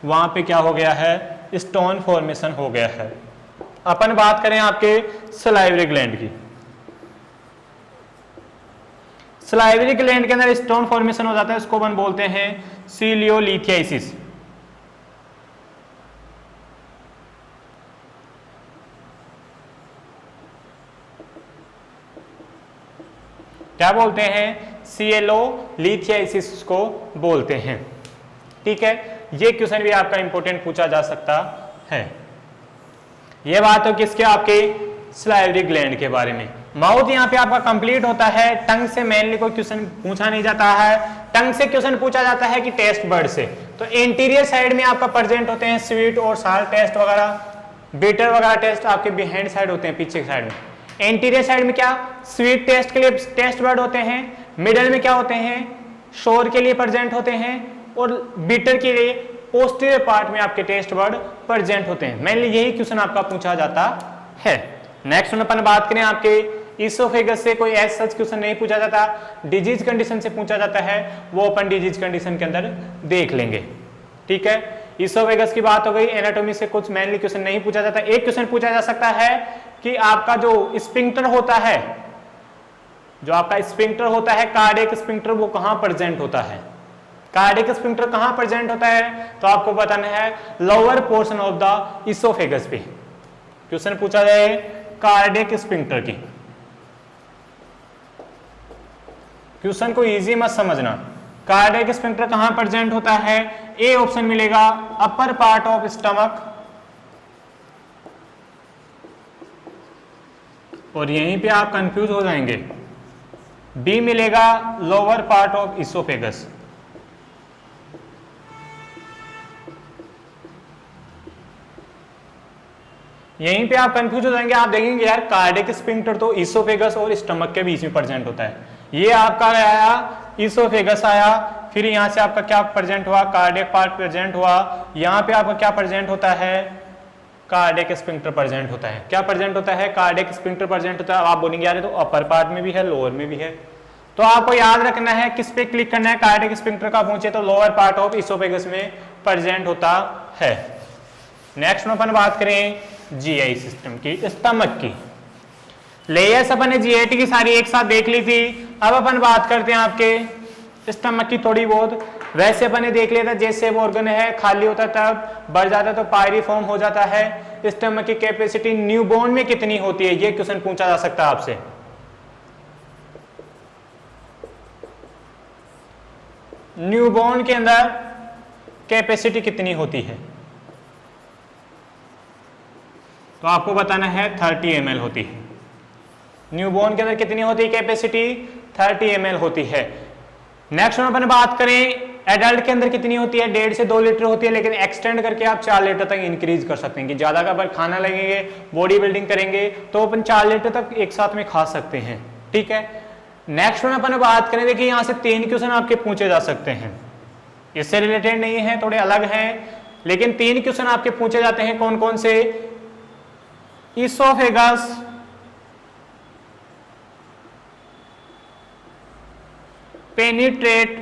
वहां पे क्या हो गया है, स्टोन फॉर्मेशन हो गया है। अपन बात करें आपके सलाइवरी ग्लैंड की, सलाइवरी ग्लैंड के अंदर स्टोन फॉर्मेशन हो जाता है, उसको अपन बोलते हैं सीलियोलिथियासिस। क्या बोलते हैं, सीएलोलिथियासिस को बोलते हैं। ठीक है, ये क्वेश्चन भी आपका इंपॉर्टेंट पूछा जा सकता है। ये बात हो किसके, आपके सलाइवरी ग्लैंड के बारे में। माउथ यहाँ पे आपका कंप्लीट होता है। टंग से मेनली कोई क्वेश्चन पूछा नहीं जाता है, टंग से क्वेश्चन पूछा जाता है कि टेस्ट बर्ड से। तो एंटीरियर साइड में आपका प्रेजेंट होते हैं स्वीट और साल्ट टेस्ट वगैरह, बीटर वगैरह टेस्ट आपके बिहाइंड साइड होते हैं, पीछे साइड में। एंटीरियर साइड में क्या, स्वीट टेस्ट के लिए टेस्ट बर्ड होते हैं, मिडल में क्या होते हैं, शोर के लिए प्रेजेंट होते हैं, और बीटर के लिए पोस्टीरियर पार्ट में आपके टेस्ट बर्ड प्रेजेंट होते हैं। मेनली यही क्वेश्चन आपका पूछा जाता है। नेक्स्ट में अपन बात करें आपके इसोफेगस से कोई ऐसा सच क्वेश्चन नहीं पूछा जाता, डिजीज कंडीशन से पूछा जाता है, वो अपन डिजीज कंडीशन के अंदर देख लेंगे। ठीक है, इसोफेगस की बात हो गई। एनाटॉमी से कुछ मेनली क्वेश्चन नहीं पूछा जाता। एक क्वेश्चन पूछा जा सकता है कि आपका जो स्फिंक्टर होता है, जो आपका स्फिंक्टर होता है कार्डियक स्फिंक्टर, वो कहां प्रेजेंट होता है, कार्डियक स्फिंक्टर कहां प्रेजेंट होता है, तो आपको बताना है lower portion of the oesophagus पे। क्वेश्चन पूछा जाए कार्डियक स्फिंक्टर की, क्वेश्चन को इजी मत समझना। कार्डियक स्फिंक्टर कहां प्रेजेंट होता है, ए ऑप्शन मिलेगा अपर पार्ट ऑफ स्टमक, और यहीं पे आप कंफ्यूज हो जाएंगे। बी मिलेगा लोअर पार्ट ऑफ इसोफेगस। यहीं पे आप कंफ्यूज हो जाएंगे। आप देखेंगे यार कार्डियक स्फिंक्टर तो इसोफेगस और स्टमक के बीच में प्रेजेंट होता है। ये आपका आया इसोफेगस आया, फिर यहां से आपका क्या प्रेजेंट हुआ, कार्डियक पार्ट प्रेजेंट हुआ, यहां पे आपका क्या प्रेजेंट होता है, कार्डियक स्फिंक्टर प्रेजेंट होता है। क्या प्रेजेंट होता है? कार्डियक स्फिंक्टर प्रेजेंट होता है। अब आप बोलेंगे यार तो अपर पार्ट में भी है, लोअर में भी है, तो आपको याद रखना है किस पे क्लिक करना है। कार्डियक स्फिंक्टर का पूछे तो लोअर पार्ट ऑफ इसोफेगस में प्रेजेंट होता है। नेक्स्ट में अपन बात करें जीआई सिस्टम की, स्टमक की। लेयर्स अपन ने जीआईटी की सारी एक साथ देख ली थी। अब अपन बात करते हैं आपके स्टमक की थोड़ी बहुत। वैसे अपन ने देख लिया था जैसे वो ऑर्गन है खाली होता तब बढ़ जाता तो पायरिफॉर्म हो जाता है। स्टमक की कैपेसिटी न्यूबॉर्न में कितनी होती है, ये क्वेश्चन पूछा जा सकता है आपसे। न्यूबॉर्न के अंदर कैपेसिटी कितनी होती है, तो आपको बताना है 30 ml होती है। न्यूबॉर्न के अंदर कितनी होती है कैपेसिटी? 30 ml होती है। नेक्स्ट में अपन बात करें एडल्ट के अंदर कितनी होती है? 1.5 से 2 लीटर होती है, लेकिन एक्सटेंड करके आप 4 लीटर तक इंक्रीज कर सकते हैं कि ज्यादा का अपन खाना लगेंगे, बॉडी बिल्डिंग करेंगे तो अपन 4 लीटर तक एक साथ में खा सकते हैं। ठीक है। नेक्स्ट में अपन बात करें, देखिए यहां से 3 क्वेश्चन आपके पूछे जा सकते हैं, इससे रिलेटेड नहीं है, थोड़े अलग हैं, लेकिन 3 क्वेश्चन आपके पूछे जाते हैं। कौन कौन से? Oesophagus, penetrate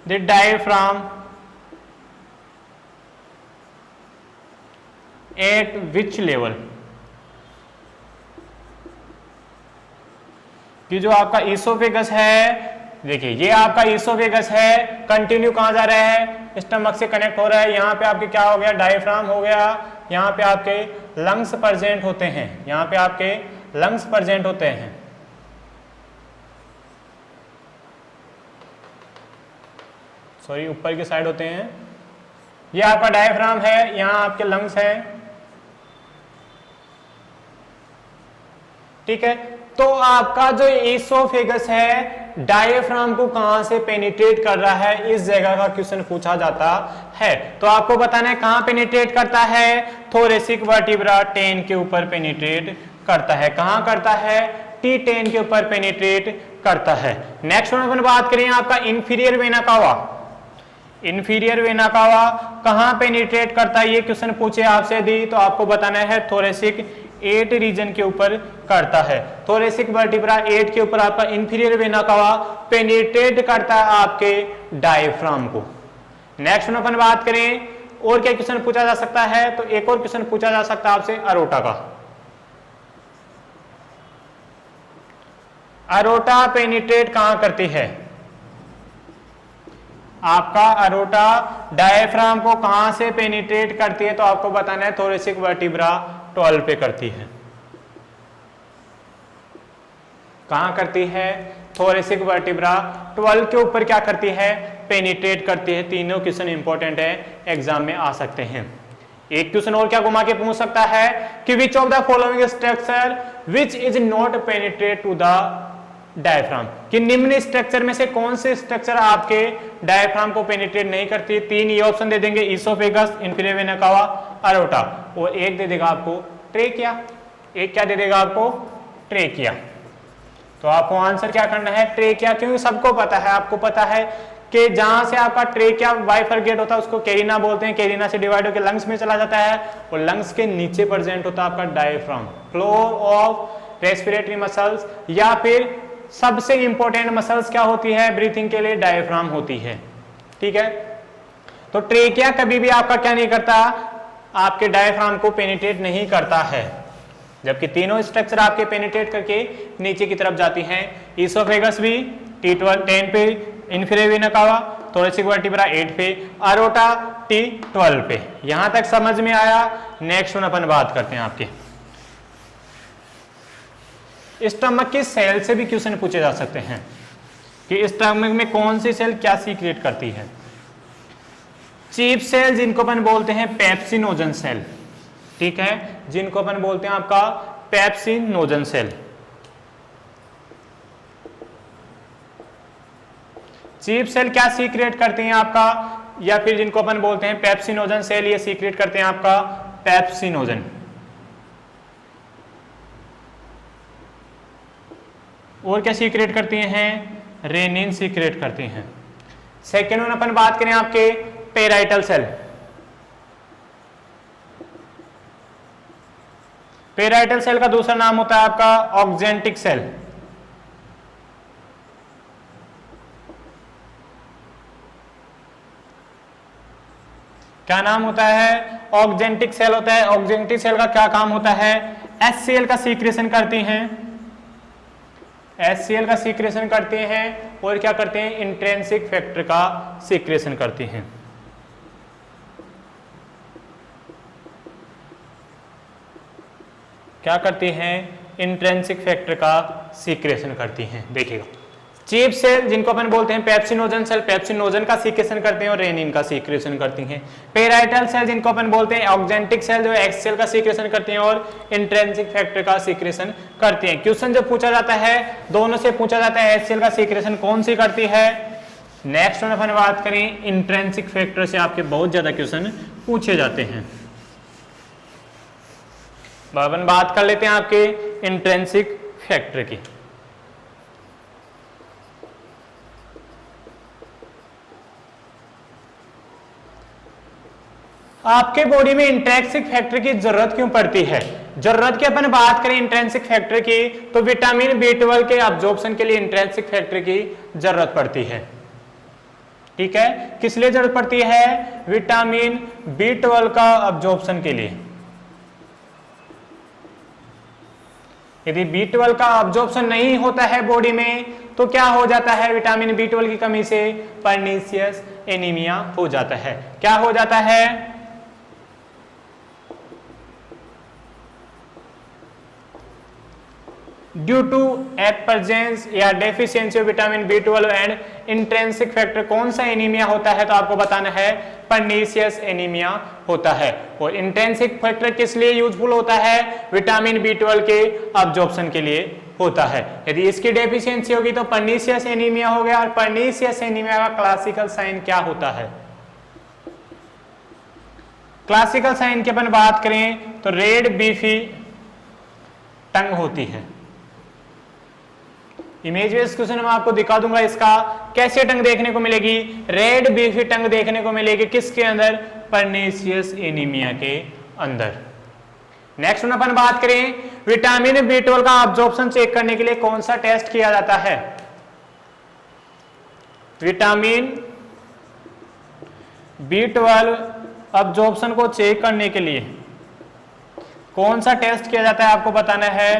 the diaphragm eight which level, कि जो आपका इसोफेगस है, देखिए ये आपका इसोफेगस है, कंटिन्यू कहां जा रहा है? स्टमक से कनेक्ट हो रहा है। यहां पे आपके क्या हो गया? डायफ्राम हो गया। यहां पे आपके लंग्स प्रेजेंट होते हैं, यहां पे आपके लंग्स प्रेजेंट होते हैं। सॉरी, ऊपर की साइड होते हैं। ये आपका डायफ्राम है, यहां आपके लंग्स हैं। ठीक है। तो आपका जो इसोफेगस है डायफ्राम को कहां से पेनिट्रेट कर रहा है, इस जगह का क्वेश्चन पूछा जाता है। तो आपको बताना है कहां पेनिट्रेट करता है? थोरेसिक वर्टिब्रा 10 के ऊपर पेनिट्रेट करता है। कहां करता है? T10 के ऊपर पेनिट्रेट करता है। नेक्स्ट में अपन बात करें आपका inferior vena cava. Inferior vena cava कहां पेनिट्रेट करता है, ये क्वेश्चन पूछे आपसे दी तो आपको बताना है थोरेसिक 8 रीजन के ऊपर करता है। थोरेसिक वर्टिब्रा 8 के ऊपर आपका इंफीरियर वेना कावा पेनिट्रेट करता है आपके डायफ्राम को। नेक्स्ट में अपन बात करें और क्या क्वेश्चन पूछा जा सकता है, तो एक और क्वेश्चन पूछा जा सकता है आपसे अरोटा का। अरोटा पेनिट्रेट कहां करती है? आपका अरोटा डायफ्राम को कहां से पेनिट्रेट करती है, तो आपको बताना है थोरेसिक वर्टिब्रा 12 पे करती है। कहां करती है? थोरेसिक वर्टिब्रा 12 के ऊपर क्या करती है? पेनिट्रेट करती है। तीनों क्वेश्चन इंपॉर्टेंट है, एग्जाम में आ सकते हैं। एक क्वेश्चन और क्या घुमा के पूछ सकता है कि which of the following structure which is not penetrate to the diaphragm, कि निम्न स्ट्रक्चर में से कौन से स्ट्रक्चर आपके डायफ्राम को पेनिट्रेट नहीं करती? 3 ये ऑप्शन दे देंगे, oesophagus, inferior vena cava, aorta, और एक दे देगा आपको ट्रेकिया। एक क्या दे देगा आपको? ट्रेकिया। तो आपको आंसर क्या करना है? ट्रेकिया। क्योंकि सबको पता है, आपको पता है कि जहां से आपका ट्रेकिया बाइफरकेट होता है उसको कैरिना बोलते हैं। कैरिना से डिवाइड होकर लंग्स में चला जाता है और लंग्स के नीचे प्रेजेंट होता है आपका diaphragm, floor of respiratory muscles, या फिर सबसे इंपॉर्टेंट मसल्स क्या होती है ब्रीथिंग के लिए? डायफ्राम होती है। ठीक है। तो ट्रेकिया कभी भी आपका क्या नहीं करता? आपके डायफ्राम को पेनिट्रेट नहीं करता है, जबकि तीनों स्ट्रक्चर आपके पेनिट्रेट करके नीचे की तरफ जाती हैं। इसोफेगस भी T12 10 पे, inferior vena cava, thoracic vertebra 8 पे, अरोटा T12 पे। यहां तक समझ में आया। नेक्स्ट वन अपन बात करते हैं आपके स्टमक की सेल से भी क्वेश्चन पूछे जा सकते हैं कि स्टमक में कौन सी सेल क्या सीक्रेट करती है। चीफ सेल जिनको अपन बोलते हैं पेप्सिनोजन सेल, ठीक है, जिनको अपन बोलते हैं आपका पेप्सिनोजन सेल। चीफ सेल क्या सीक्रेट करती हैं आपका, या फिर जिनको अपन बोलते हैं पेप्सिनोजन सेल, ये सीक्रेट करते हैं आपका पेप्सिनोजन। और क्या सीक्रेट करती हैं? रेनिन सीक्रेट करती हैं। सेकेंड वन अपन बात करें आपके पेराइटल सेल। पेराइटल सेल का दूसरा नाम होता है आपका ऑक्जेंटिक सेल। क्या नाम होता है? ऑक्जेंटिक सेल होता है। ऑक्जेंटिक सेल का क्या काम होता है? HCl का सीक्रेशन करती हैं, HCl का सीक्रेशन करते हैं और क्या करते हैं? इंट्रिंसिक फैक्टर का सीक्रेशन करती हैं। क्या करती हैं? इंट्रिंसिक फैक्टर का सीक्रेशन करती हैं। देखिएगा, चीफ सेल जिनको अपन बोलते हैं पेप्सिनोजन सेल, पेप्सिनोजन का सीक्रेशन करते हैं और रेनिन का सीक्रेशन करती हैं। पेराइटल सेल जिनको अपन बोलते हैं ऑक्जेंटिक सेल, जो HCl का सीक्रेशन करती हैं और इंट्रिंसिक फैक्टर का सीक्रेशन करती हैं। क्वेश्चन जब पूछा जाता है, दोनों से पूछा जाता है HCl का सीक्रेशन कौन सी करती है। नेक्स्ट में अपन बात करें इंट्रिंसिक फैक्टर से आपके बहुत ज्यादा क्वेश्चन पूछे जाते हैं। अपन बात कर लेते हैं आपके इंट्रिंसिक फैक्टर की। आपके बॉडी में इंट्रिंसिक फैक्टर की जरूरत क्यों पड़ती है? जरूरत की अपन बात करें इंट्रिंसिक फैक्टर की, तो विटामिन B12 के अब्जॉर्प्शन के लिए इंट्रिंसिक फैक्टर की जरूरत पड़ती है। ठीक है, किस लिए जरूरत पड़ती है? विटामिन B12 का अब्जॉर्प्शन के लिए। यदि B12 का अब्जॉर्प्शन नहीं होता है बॉडी में तो क्या हो जाता है? विटामिन B12 की कमी से पर्नीशियस एनीमिया हो जाता है। क्या हो जाता है? ड्यू टू एब्सेंस या deficiency of vitamin B12 and intrinsic factor कौन सा एनीमिया होता है? तो आपको बताना है पर्नीशियस एनीमिया होता है। और इंट्रिंसिक फैक्टर किस लिए यूजफुल होता है? विटामिन B12 के अब्जॉर्प्शन के लिए होता है। यदि इसकी डेफिशिएंसी होगी तो पर्नीशियस एनीमिया हो गया। और पर्नीशियस एनीमिया का क्लासिकल साइन क्या होता है? क्लासिकल साइन की अपन बात करें तो रेड बीफी टंग होती है। इमेज बेस्ड क्वेश्चन मैं आपको दिखा दूंगा इसका कैसे टंग देखने को मिलेगी। रेड बीफी टंग देखने को मिलेगी किसके अंदर? पर्नीशियस एनीमिया के अंदर। नेक्स्ट में अपन बात करें विटामिन B12 का अब्जॉर्प्शन चेक करने के लिए कौन सा टेस्ट किया जाता है? विटामिन B12 अब्जॉर्प्शन को चेक करने के लिए कौन सा टेस्ट किया जाता है? आपको बताना है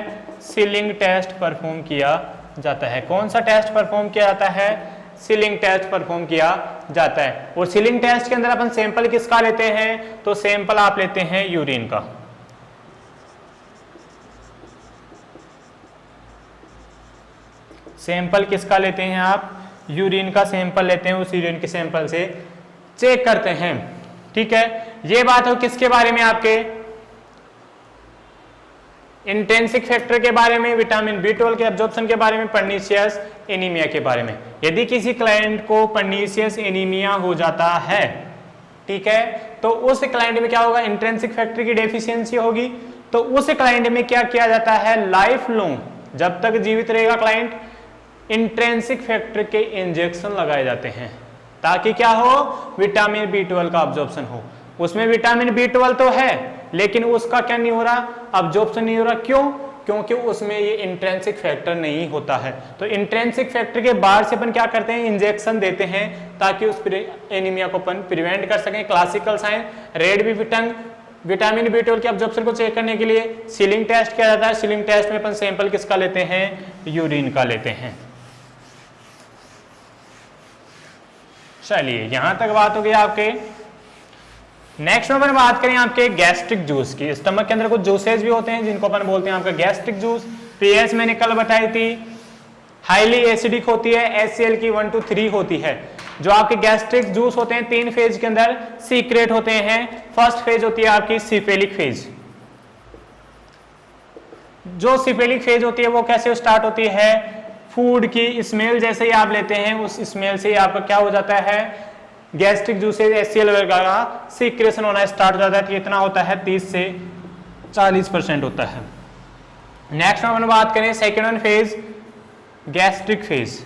सीलिंग टेस्ट परफॉर्म किया जाता है। कौन सा टेस्ट परफॉर्म किया जाता है? सीलिंग टेस्ट परफॉर्म किया जाता है। और सीलिंग टेस्ट के अंदर अपन सैंपल किसका लेते हैं? तो सैंपल आप लेते हैं यूरिन का। सैंपल किसका लेते हैं आप? यूरिन का सैंपल लेते हैं। उस यूरिन के सैंपल से चेक करते हैं। ठीक है, ये बात हो किसके बारे में? आपके इंट्रिंसिक फैक्टर के बारे में, विटामिन B12 के अब्जॉर्प्शन के बारे में, पर्नीशियस एनीमिया के बारे में। यदि किसी क्लाइंट को पर्नीशियस एनीमिया हो जाता है, ठीक है, तो उस क्लाइंट में क्या होगा? इंट्रिंसिक फैक्टर की डेफिशिएंसी होगी। तो उस क्लाइंट में क्या किया जाता है? लाइफ लॉन्ग, जब तक जीवित रहेगा क्लाइंट, इंट्रिंसिक फैक्टर के इंजेक्शन लगाए जाते हैं ताकि क्या हो? विटामिन B12 का अब्जॉर्प्शन हो। उसमें विटामिन B12 तो है लेकिन उसका क्या नहीं हो रहा? अब्जॉर्प्शन नहीं हो रहा। क्यों? क्योंकि उसमें ये इंट्रिंसिक फैक्टर नहीं होता है। तो इंट्रिंसिक फैक्टर के बाद से अपन क्या करते हैं? इंजेक्शन देते हैं ताकि उस एनीमिया को अपन प्रिवेंट कर सकें। क्लासिकल साइन रेड बीफी टंग, विटामिन B12 के अब्जॉर्प्शन को चेक करने के लिए सीलिंग टेस्ट किया जाता है। सीलिंग टेस्ट में अपन सैंपल किसका लेते हैं? यूरिन का लेते हैं। चलिए, यहां तक बात हो गई आपके। नेक्स्ट में अपन बात करें आपके गैस्ट्रिक जूस की। स्टमक के अंदर कुछ जूसेज भी होते हैं जिनको अपन बोलते हैं आपका गैस्ट्रिक जूस। पीएच मैंने कल बताई थी, हाईली एसिडिक होती है, HCl की 1 to 3 होती है। जो आपके गैस्ट्रिक जूस होते हैं 3 फेज के अंदर सीक्रेट होते हैं। फर्स्ट फेज होती है आपकी सिफेलिक फेज। जो सिफेलिक फेज होती है वो कैसे स्टार्ट होती है? फूड की स्मेल जैसे ही आप लेते हैं उस स्मेल से ही आपका क्या हो जाता है? गैस्ट्रिक जूसेज HCl वगैरह का सीक्रेशन होना स्टार्ट हो जाता है। कितना होता है? 30 से 40% होता है। नेक्स्ट में अपन बात करें second phase, gastric phase.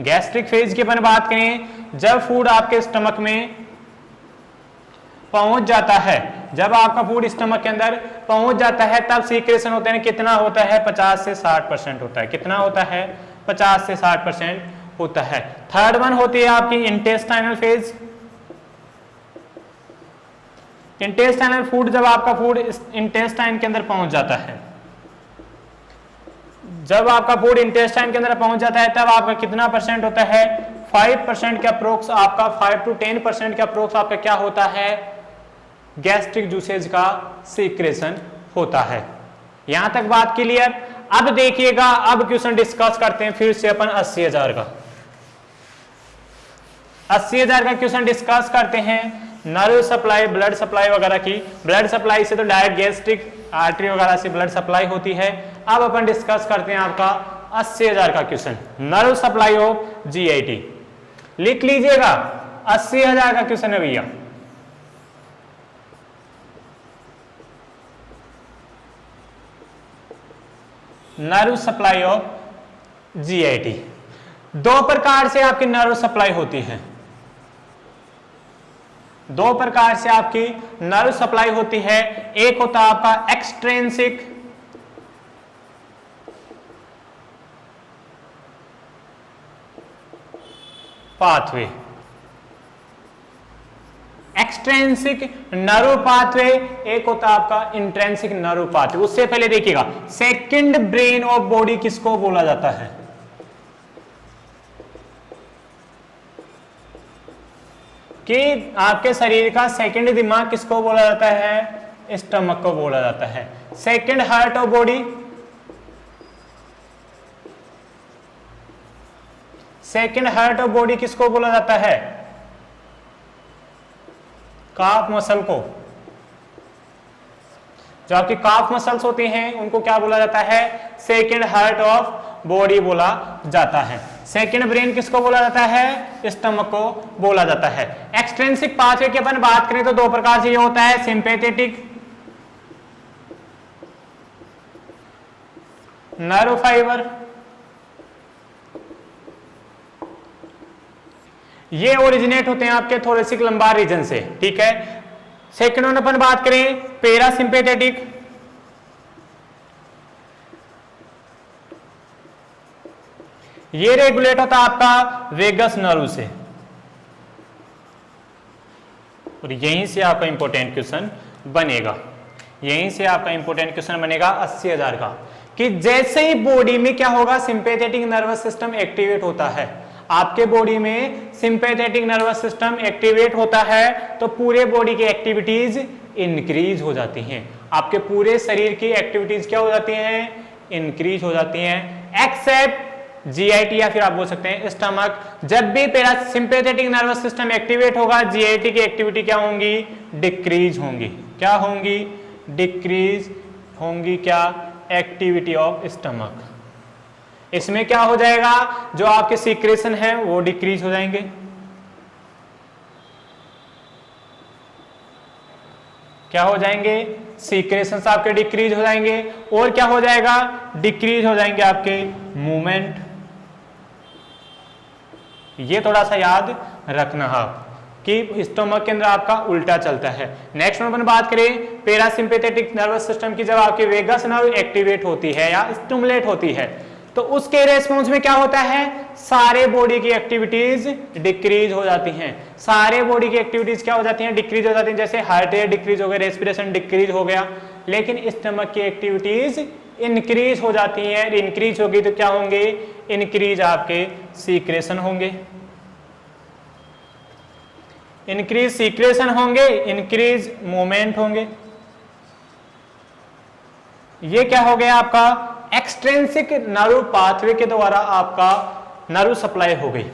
Gastric phase की अपन बात करें जब फूड आपके स्टमक में पहुंच जाता है जब आपका फूड स्टमक के अंदर पहुंच जाता है तब सीक्रेशन होते हैं, कितना होता है 50 से 60% होता है। कितना होता है 50 से 60% होता है। थर्ड वन होती है आपकी इंटेस्टाइनल फेज। इंटेस्टाइनल फूड, जब आपका फूड इंटेस्टाइन के अंदर पहुंच जाता है, जब आपका फूड इंटेस्टाइन के अंदर पहुंच जाता है तब आपका कितना परसेंट होता है 5% के अप्रोक्स आपका 5 to 10% के अप्रोक्स आपका क्या होता है गैस्ट्रिक जूसेज का सीक्रेशन होता है। यहां तक बात क्लियर। अब देखिएगा, अब क्वेश्चन डिस्कस करते हैं फिर से अपन 80,000 का 80,000 का क्वेश्चन डिस्कस करते हैं। नर्व सप्लाई, ब्लड सप्लाई वगैरह की, ब्लड सप्लाई से तो डायरेक्ट गैस्ट्रिक आर्टरी वगैरह से ब्लड सप्लाई होती है। अब अपन डिस्कस करते हैं आपका 80,000 का question, nerve supply of GIT. लिख लीजिएगा 80,000 का क्वेश्चन है भैया। Nerve supply of GIT. दो प्रकार से आपकी नर्व सप्लाई होती है, दो प्रकार से आपकी नर्व सप्लाई होती है। एक होता है आपका extrinsic pathway, extrinsic nerve pathway, एक होता है आपका इंट्रेंसिक नर्व पाथवे। उससे पहले देखिएगा सेकंड ब्रेन ऑफ बॉडी किसको बोला जाता है? कि आपके शरीर का सेकंड दिमाग किसको बोला जाता है? स्टमक को बोला जाता है। Second heart of body, second heart of body किसको बोला जाता है? काफ मसल को। जो आपकी काफ मसल्स होती हैं उनको क्या बोला जाता है? सेकंड हार्ट ऑफ बॉडी बोला जाता है। सेकंड ब्रेन किसको बोला जाता है? स्टमक को बोला जाता है। एक्सट्रिंसिक पाथवे की अपन बात करें तो दो प्रकार से ये होता है, सिंपैथेटिक नर्व फाइबर, ये ओरिजिनेट होते हैं आपके थोरेसिक लंबार रीजन से, ठीक है। सेकंड वन अपन बात करें पैरासिम्पैथेटिक, ये रेगुलेट होता है आपका वेगस नर्व से। और यहीं से आपका इंपॉर्टेंट क्वेश्चन बनेगा, यहीं से आपका इंपॉर्टेंट क्वेश्चन बनेगा 80,000 का, कि जैसे ही बॉडी में क्या होगा, सिंपैथेटिक नर्वस सिस्टम एक्टिवेट होता है। आपके बॉडी में सिंपैथेटिक नर्वस सिस्टम एक्टिवेट होता है तो पूरे बॉडी की एक्टिविटीज इंक्रीज हो जाती हैं। आपके पूरे शरीर की एक्टिविटीज क्या हो जाती हैं? इंक्रीज हो जाती हैं, एक्सेप्ट जीआईटी या फिर आप बोल सकते हैं स्टमक। जब भी पैरासिम्पैथेटिक नर्वस सिस्टम एक्टिवेट होगा, जीआईटी की एक्टिविटी क्या होंगी? डिक्रीज होंगी। क्या होंगी? डिक्रीज होंगी। क्या? Activity of stomach. इसमें क्या हो जाएगा? जो आपके सीक्रेशन है वो डिक्रीज हो जाएंगे। क्या हो जाएंगे? सीक्रेशंस आपके डिक्रीज हो जाएंगे। और क्या हो जाएगा? डिक्रीज हो जाएंगे आपके मूवमेंट। ये थोड़ा सा याद रखना आप कि स्टोमक के अंदर आपका उल्टा चलता है। नेक्स्ट अपन बात करें पैरासिम्पैथेटिक नर्वस सिस्टम की, जब आपकी वेगस नर्व एक्टिवेट होती है या स्टिमुलेट होती है तो उसके रेस्पॉन्स में क्या होता है? सारे बॉडी की एक्टिविटीज डिक्रीज हो जाती हैं। सारे बॉडी की एक्टिविटीज क्या हो जाती हैं? डिक्रीज हो जाती हैं। जैसे हार्ट रेट डिक्रीज हो गया, रेस्पिरेशन डिक्रीज हो गया, लेकिन स्टमक की एक्टिविटीज इंक्रीज हो जाती हैं। इंक्रीज होगी तो क्या होंगे? इंक्रीज आपके सीक्रेशन होंगे, इंक्रीज सीक्रेशन होंगे, इंक्रीज मूवमेंट होंगे। ये क्या हो गया आपका? एक्सट्रिंसिक नर्व पाथवे के द्वारा आपका नर्व सप्लाई हो गई।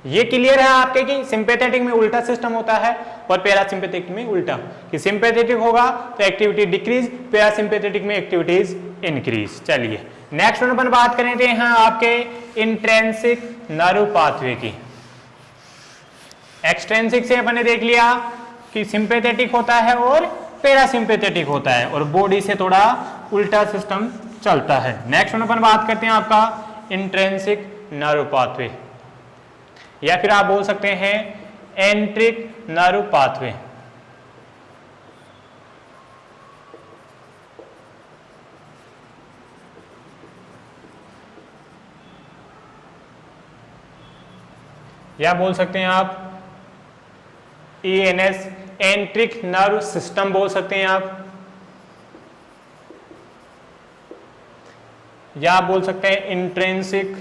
ये क्लियर है आपके कि सिंपैथेटिक में उल्टा सिस्टम होता है और पैरासिम्पैथेटिक में उल्टा, कि सिंपैथेटिक होगा तो एक्टिविटी डिक्रीज, पैरासिम्पैथेटिक में एक्टिविटीज इंक्रीज। चलिए नेक्स्ट अपन बात करें थे यहाँ आपके इंट्रिंसिक नर्व पाथवे की। एक्सट्रिंसिक से अपन ने देख लिया कि सिंपैथेटिक होता है और पैरासिम्पैथेटिक होता है और बॉडी से थोड़ा उल्टा सिस्टम चलता है। नेक्स्ट अपन बात करते हैं आपका इंट्रिंसिक नर्व पाथवे, या फिर आप बोल सकते हैं एंट्रिक नर्व पाथवे। या बोल सकते हैं आप ENS, एंट्रिक नर्व सिस्टम बोल सकते हैं आप, या आप बोल सकते हैं इंट्रिंसिक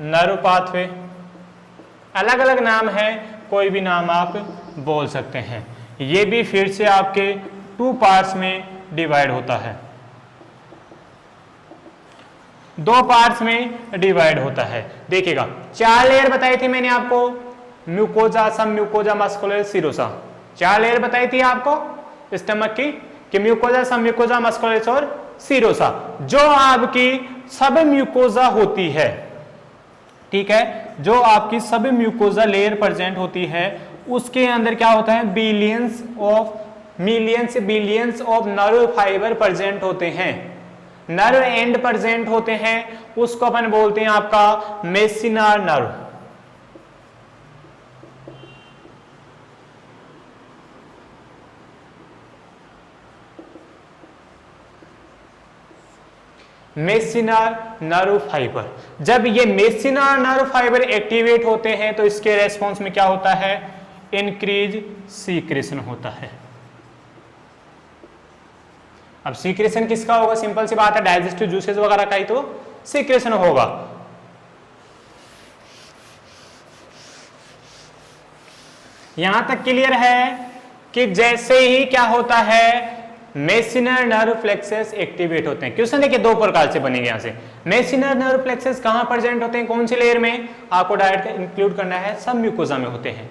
नर्व पाथवे। अलग अलग नाम है, कोई भी नाम आप बोल सकते हैं। ये भी फिर से आपके 2 पार्ट्स में डिवाइड होता है, 2 पार्ट्स में डिवाइड होता है। देखिएगा 4 लेयर बताई थी मैंने आपको, म्यूकोजा, सब म्यूकोजा, मस्कुलर, सीरोसा। 4 लेयर बताई थी आपको स्टमक की कि म्यूकोजा, सब म्यूकोजा, मस्कुलर और सीरोसा। जो आपकी सब म्यूकोजा होती है, ठीक है, जो आपकी सब म्यूकोजा लेयर प्रेजेंट होती है, उसके अंदर क्या होता है, millions of nerve fibre present होते हैं, नर्व एंड प्रेजेंट होते हैं। उसको अपन बोलते हैं आपका Meissner nerve. Meissner nerve fibre. जब ये मेसिनर नर्व फाइबर एक्टिवेट होते हैं तो इसके रेस्पॉन्स में क्या होता है, इंक्रीज सीक्रेशन होता है। अब सीक्रेशन किसका होगा, सिंपल सी बात है, डाइजेस्टिव जूसेस वगैरह का ही तो सीक्रेशन होगा। यहां तक क्लियर है कि जैसे ही क्या होता है, मेसिनर नर्व प्लेक्सस एक्टिवेट होते हैं। क्वेश्चन देखिए 2 प्रकार से बनेंगे यहां से। मेसिनर नर्व प्लेक्सस कहां प्रेजेंट होते हैं, कौन सी लेयर में, आपको डायरेक्ट इंक्लूड करना है, सब म्यूकोजा में होते हैं।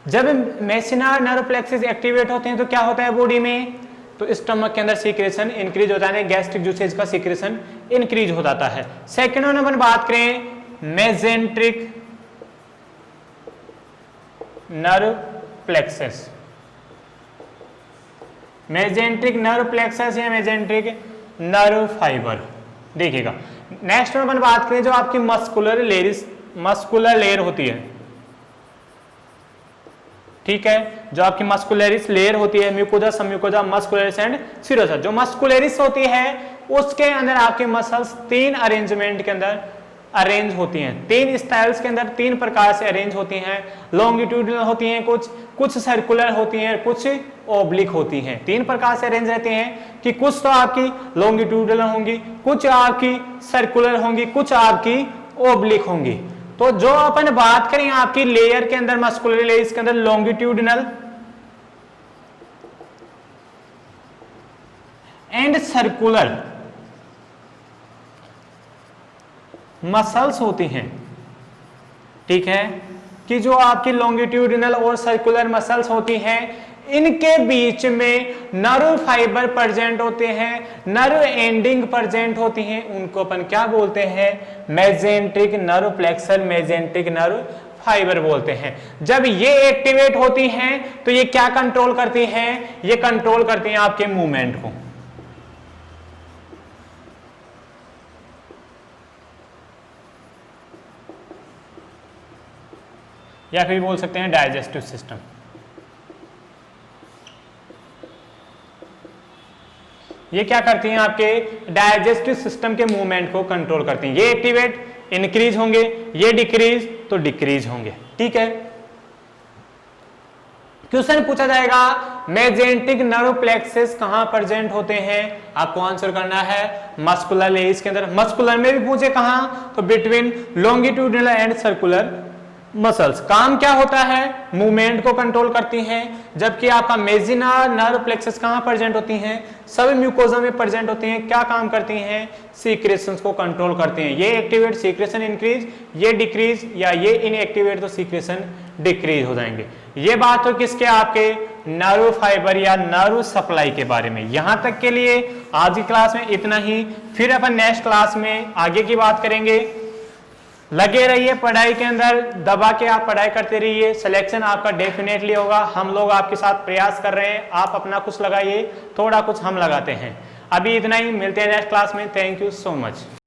जब मेसिनर नर्व प्लेक्सस एक्टिवेट होते हैं तो क्या होता है बॉडी में, तो स्टमक के अंदर सीक्रेशन इंक्रीज होता है, गैस्ट्रिक जूसेज का सीक्रेशन इंक्रीज हो जाता है। सेकेंड में अपन बात करें mesenteric nerve plexus, mesenteric nerve plexus या मेजेंट्रिक नर्व फाइबर। देखिएगा नेक्स्ट में अपन बात करें जो आपकी मस्कुलर लेयर होती है, ठीक है, जो आपकी मस्कुलरिस लेयर होती है, म्यूकोजा, सबम्यूकोजा, मस्कुलरिस एंड सीरोसा। जो मस्कुलरिस होती है उसके अंदर आपके मसल्स 3 अरेंजमेंट के अंदर अरेंज होती हैं, 3 स्टाइल्स के अंदर 3 प्रकार से अरेंज होती हैं। लॉन्गिट्यूडनल होती हैं, कुछ सर्कुलर होती हैं, कुछ ओब्लिक होती हैं। 3 प्रकार से अरेंज रहते हैं कि कुछ तो आपकी लॉन्गिट्यूडनल होंगी, कुछ आपकी सर्कुलर होंगी, कुछ आपकी ओब्लिक होंगी। तो जो अपन बात करें आपकी लेयर के अंदर, मस्कुलर लेयर के अंदर लॉन्गिट्यूडनल एंड सर्कुलर मसल्स होती हैं, ठीक है, कि जो आपकी लॉन्गिट्यूडिनल और सर्कुलर मसल्स होती हैं, इनके बीच में नर्व फाइबर प्रेजेंट होते हैं, नर्व एंडिंग प्रेजेंट होती हैं, उनको अपन क्या बोलते हैं, mesenteric nerve plexus, mesenteric nerve fibre बोलते हैं। जब ये एक्टिवेट होती हैं तो ये क्या कंट्रोल करती हैं, ये कंट्रोल करती हैं आपके मूवमेंट को। या फिर बोल सकते हैं डाइजेस्टिव सिस्टम। ये क्या करती हैं, आपके डाइजेस्टिव सिस्टम के मूवमेंट को कंट्रोल करती हैं। ये एक्टिवेट इंक्रीज होंगे, ये डिक्रीज तो डिक्रीज होंगे, ठीक है। क्वेश्चन पूछा जाएगा मेजेंटिक नर्व प्लेक्सस कहां प्रेजेंट होते हैं, आपको आंसर करना है मस्कुलर लेयर्स के अंदर। मस्कुलर में भी पूछे कहां, तो between longitudinal and circular muscles. काम क्या होता है, मूवमेंट को कंट्रोल करती हैं। जबकि आपका मेजिनर नर्व प्लेक्सस कहां प्रेजेंट होती हैं, सब म्यूकोजा में प्रेजेंट होती हैं। क्या काम करती हैं, सीक्रेशंस को कंट्रोल करती हैं। ये एक्टिवेट सीक्रेशन इंक्रीज, ये डिक्रीज, या ये इनएक्टिवेट तो सीक्रेशन डिक्रीज हो जाएंगे। ये बात हो किसके, आपके नर्व फाइबर या नर्व सप्लाई के बारे में। यहां तक के लिए आज की क्लास में इतना ही, फिर अपन नेक्स्ट क्लास में आगे की बात करेंगे। लगे रहिए पढ़ाई के अंदर, दबा के आप पढ़ाई करते रहिए, सिलेक्शन आपका डेफिनेटली होगा। हम लोग आपके साथ प्रयास कर रहे हैं, आप अपना कुछ लगाइए, थोड़ा कुछ हम लगाते हैं। अभी इतना ही, मिलते हैं नेक्स्ट क्लास में। Thank you so much.